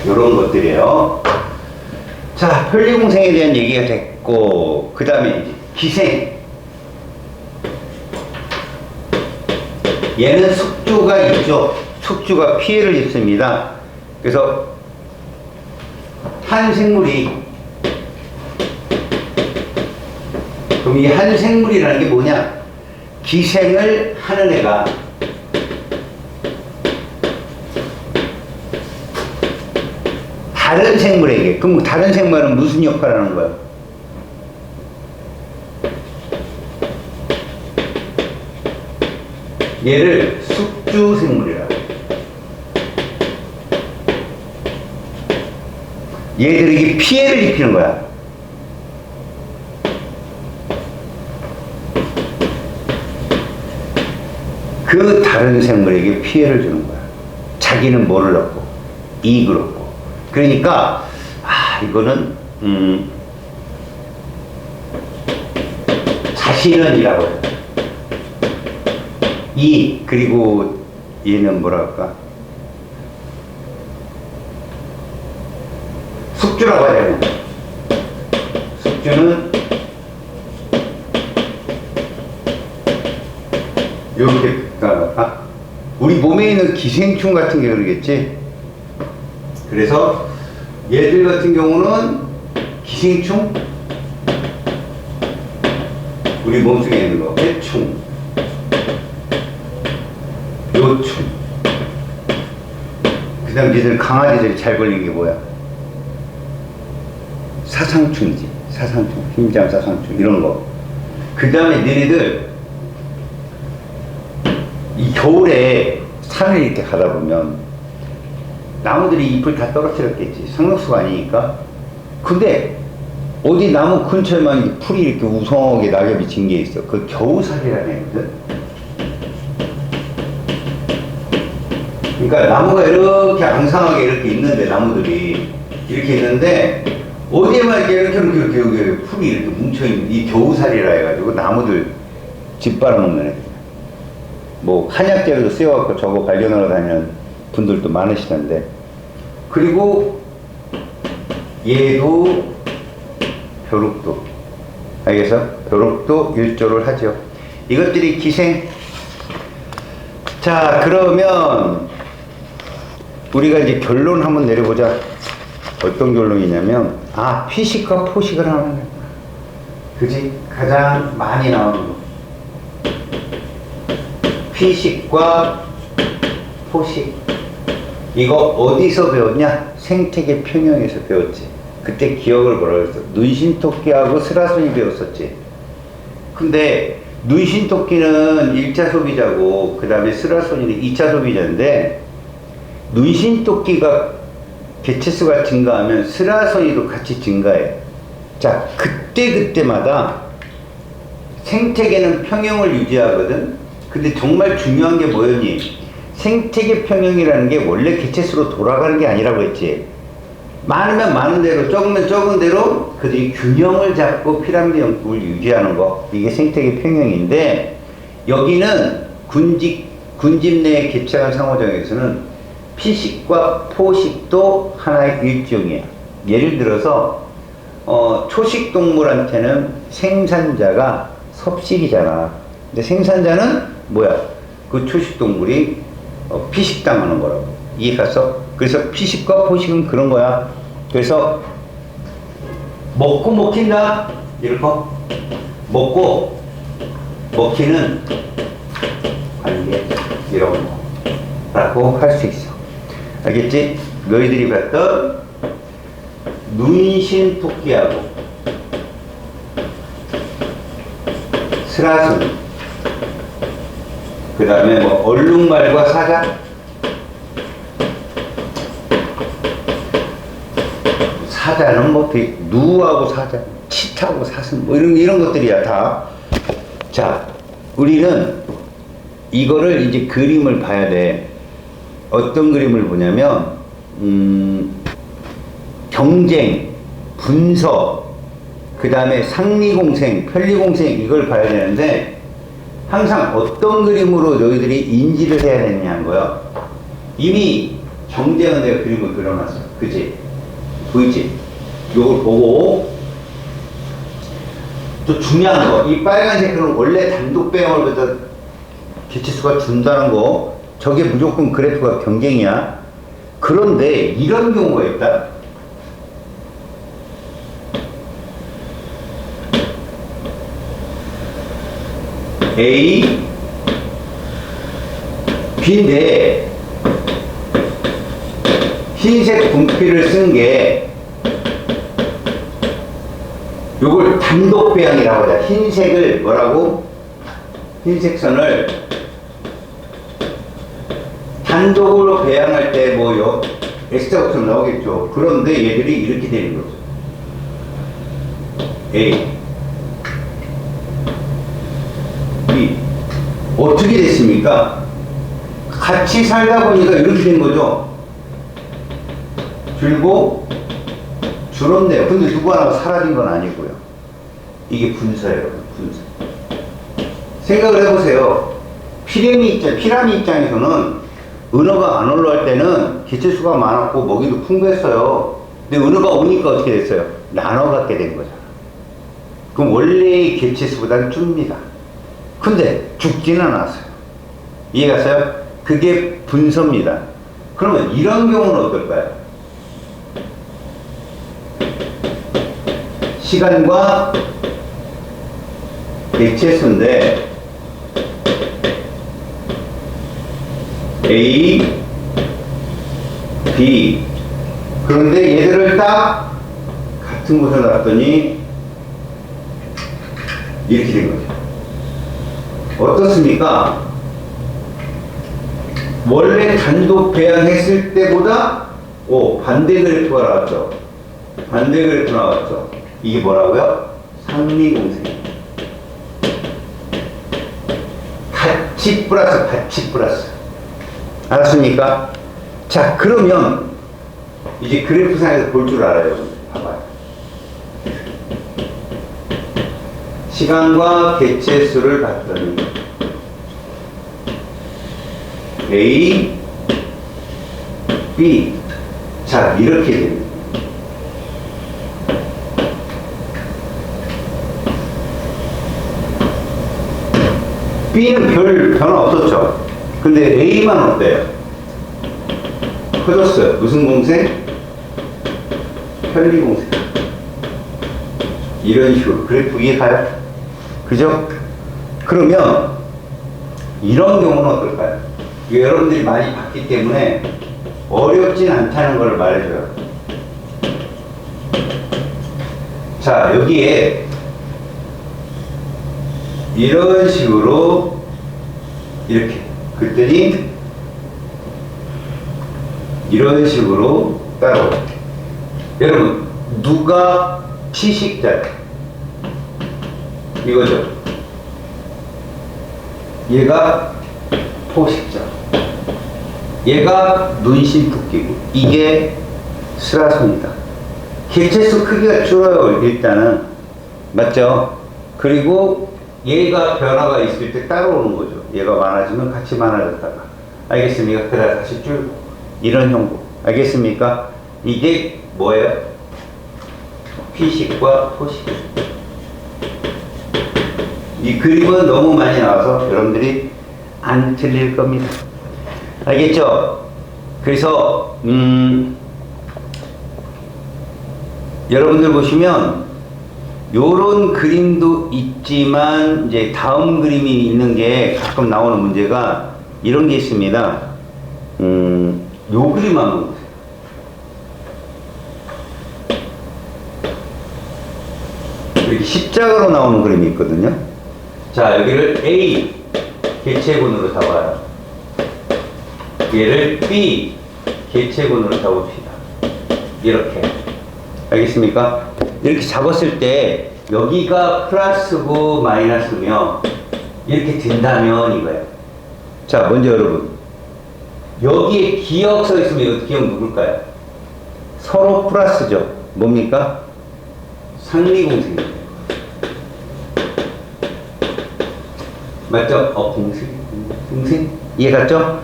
요런 것들이에요. 자, 편리공생에 대한 얘기가 됐고, 그 다음에 기생. 얘는 숙주가 있죠. 숙주가 피해를 입습니다. 그래서 한 생물이, 그럼 이 한 생물이라는 게 뭐냐? 기생을 하는 애가 다른 생물에게, 그럼 다른 생물은 무슨 역할을 하는 거야? 얘를 숙주 생물이라. 얘들에게 피해를 입히는 거야. 그 다른 생물에게 피해를 주는 거야. 자기는 뭐를 얻고 이익을 얻고. 그러니까 이거는 자신은이라고 해요. 그리고 얘는 뭐라 할까? 숙주라고 해야 되나? 숙주는 이렇게 우리 몸에 있는 기생충 같은 게 그러겠지. 그래서 얘들 같은 경우는 기생충, 우리 몸속에 있는 거 해충, 요충, 그 다음 얘들 강아지들이 잘 걸리는 게 뭐야? 사상충이지. 사상충, 흰장 사상충 이런 거. 그 다음에 너희들 이 겨울에 산을 이렇게 가다 보면 나무들이 잎을 다 떨어뜨렸겠지. 상록수가 아니니까. 근데 어디 나무 근처에만 풀이 이렇게 우성하게 낙엽이 진 게 있어. 그 겨우살이라는 애거든. 그러니까 나무가 이렇게 앙상하게 이렇게 있는데, 나무들이 이렇게 있는데 어디에만 이렇게 풀이 이렇게 뭉쳐있는 이 겨우살이라 해가지고 나무들 짓빨아먹는 애. 뭐 한약재료도 쓰여갖고 저거 발견하러 다니는 분들도 많으시던데. 그리고 얘도 벼룩도, 알겠어? 벼룩도 일조를 하죠. 이것들이 기생. 자, 그러면 우리가 이제 결론 한번 내려보자. 어떤 결론이냐면, 피식과 포식을 하는 거야. 그지? 가장 많이 나오는 거. 피식과 포식. 이거 어디서 배웠냐? 생태계 평형에서 배웠지. 그때 기억을 뭐라 그랬어? 눈신토끼하고 스라순이 배웠었지. 근데 눈신토끼는 1차 소비자고 그 다음에 스라소니는 2차 소비자인데, 눈신토끼가 개체수가 증가하면 스라소니도 같이 증가해. 자, 그때마다 생태계는 평형을 유지하거든. 근데 정말 중요한 게 뭐였니? 생태계 평형이라는 게 원래 개체수로 돌아가는 게 아니라고 했지. 많으면 많은 대로, 적으면 적은 대로 그들이 균형을 잡고 피라미드 형국을 유지하는 거, 이게 생태계 평형인데, 여기는 군집 내의 개체간 상호작용에서는 피식과 포식도 하나의 일종이야. 예를 들어서 초식 동물한테는 생산자가 섭식이잖아. 근데 생산자는 뭐야? 그 초식 동물이 피식당하는 거라고. 이해갔어? 그래서 피식과 포식은 그런 거야. 그래서 먹고 먹힌다, 이런 거. 먹고 먹히는 관계, 이런 거라고 할 수 있어. 알겠지? 너희들이 봤던 눈신토끼하고 스라순, 그 다음에 뭐 얼룩말과 사자, 사자는 뭐 누하고 사자, 치타하고 사슴, 뭐 이런 것들이야 다. 자, 우리는 이거를 이제 그림을 봐야 돼. 어떤 그림을 보냐면 경쟁, 분석, 그 다음에 상리공생, 편리공생, 이걸 봐야 되는데, 항상 어떤 그림으로 너희들이 인지를 해야 되느냐는 거야. 이미 경쟁은 내가 그림을 그려놨어. 그치? 보이지? 요걸 보고, 또 중요한 거, 이 빨간색은 원래 단독 배형을 갖다 개체수가 준다는 거, 저게 무조건 그래프가 경쟁이야. 그런데 이런 경우가 있다. A, B인데 흰색 분필을 쓴 게 요걸 단독 배양이라고 하자. 흰색을 뭐라고? 흰색 선을 단독으로 배양할 때 뭐요? X자가 나오겠죠. 그런데 얘들이 이렇게 되는 거죠. A, B. 어떻게 됐습니까? 같이 살다 보니까 이렇게 된 거죠. 줄고 줄었네요. 근데 누구 하나가 사라진 건 아니고요. 이게 분서예요. 분서. 생각을 해보세요. 피라미 입장에서는 은어가 안 올라올 때는 개체수가 많았고 먹이도 풍부했어요. 근데 은어가 오니까 어떻게 됐어요? 나눠갖게 된 거잖아. 그럼 원래의 개체수보다는 줍니다. 근데 죽지는 않았어요. 이해갔어요? 그게 분서입니다. 그러면 이런 경우는 어떨까요? 시간과 개체수인데 A, B. 그런데 얘들을 딱 같은 곳에 놨더니 이렇게 된 거죠. 어떻습니까? 원래 단독 배양했을 때보다 반대 그래프가 나왔죠. 반대 그래프 나왔죠. 이게 뭐라고요? 상리공생. 같이 플러스. 알았습니까? 자, 그러면 이제 그래프상에서 볼 줄 알아요. 봐봐요. 시간과 개체수를 봤더니 A, B. 자, 이렇게 됩니다. B는 별 변화 없었죠. 근데 A만 어때요? 커졌어요. 무슨 공생? 편리공생. 이런 식으로 그래프 이해가요? 그죠? 그러면 이런 경우는 어떨까요? 여러분들이 많이 봤기 때문에 어렵진 않다는 걸 말해줘요. 자, 여기에 이런 식으로 이렇게 그랬더니 이런 식으로 따라올 때 여러분 누가 피식자예요? 이거죠. 얘가 포식자, 얘가 눈심붓기고 이게 스라손이다. 개체수 크기가 줄어요 일단은. 맞죠? 그리고 얘가 변화가 있을 때 따라오는 거죠. 얘가 많아지면 같이 많아졌다가. 알겠습니까? 그다음 다시 줄고 이런 형국. 알겠습니까? 이게 뭐예요? 피식과 포식. 이 그림은 너무 많이 나와서 여러분들이 안 틀릴 겁니다. 알겠죠? 그래서 여러분들 보시면 요런 그림도 있지만 이제 다음 그림이 있는 게 가끔 나오는 문제가 이런 게 있습니다. 요 그림 한번 보세요. 이렇게 십자가로 나오는 그림이 있거든요. 자, 여기를 A 개체군으로 잡아요. 얘를 B 개체군으로 잡읍시다. 이렇게. 알겠습니까? 이렇게 잡았을 때 여기가 플러스고 마이너스며 이렇게 된다면 이거예요. 자, 먼저 여러분 여기에 기억 써 있으면 이거 기억 누굴까요? 서로 플러스죠. 뭡니까? 상리공생이에요. 맞죠? 공생? 이해 갔죠?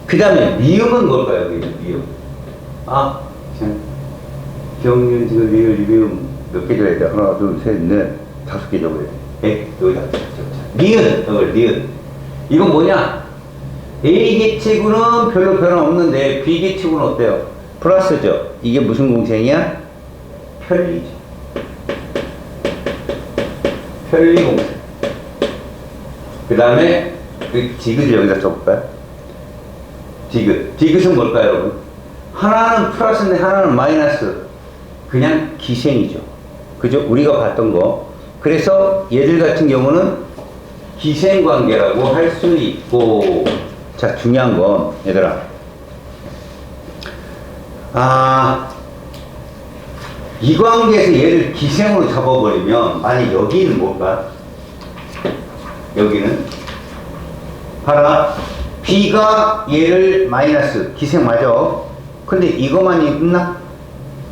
그 다음에 미음은 뭘까요? 미음. 아, 기억력, 지금 미음 몇 개 줘야 돼? 하나, 둘, 셋, 넷, 5개 적어야 돼. 네? 여기다. 니은. 이건 뭐냐? A 계치구는 별로 변화 없는데 B 계치구는 어때요? 플러스죠. 이게 무슨 공생이야? 편리죠. 편리공생. 그 다음에 그 디귿을 여기다 써볼까요? 디귿은 뭘까요, 여러분? 하나는 플러스인데 하나는 마이너스. 그냥 기생이죠. 그죠? 우리가 봤던 거. 그래서 얘들 같은 경우는 기생관계라고 할 수 있고. 자, 중요한 건 얘들아, 이 관계에서 얘를 기생으로 잡아버리면 만약 여기는 뭘까? 여기는 봐라, B가 얘를 마이너스 기생 맞아. 근데 이것만 있나?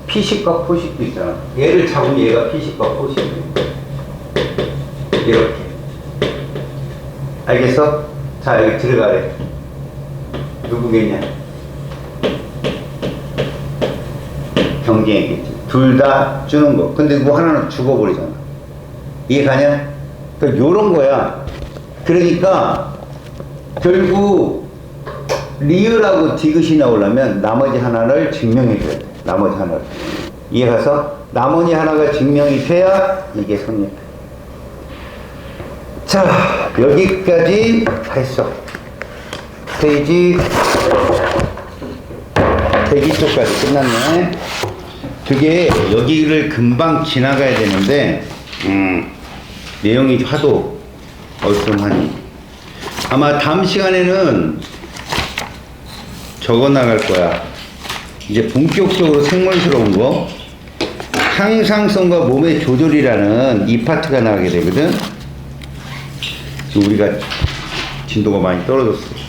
피식과 포식도 있잖아. 얘를 잡으면 얘가 피식과 포식이 이렇게. 알겠어? 자, 여기 들어가래. 누구겠냐? 경쟁이겠지. 둘 다 주는 거. 근데 뭐 하나는 죽어버리잖아. 이해 가냐? 그러니까 요런 거야. 그러니까 결국 리을하고 디귿이 나오려면 나머지 하나를 증명해줘야 돼. 나머지 하나를. 이해 가서 나머지 하나가 증명이 돼야 이게 성립. 자, 여기까지 다 했어. 페이지 대기 쪽까지 끝났네. 그게 여기를 금방 지나가야 되는데 내용이 하도 얼끔하니 아마 다음 시간에는 적어 나갈 거야. 이제 본격적으로 생물스러운 거, 항상성과 몸의 조절이라는 이 파트가 나가게 되거든. 지금 우리가 진도가 많이 떨어졌어.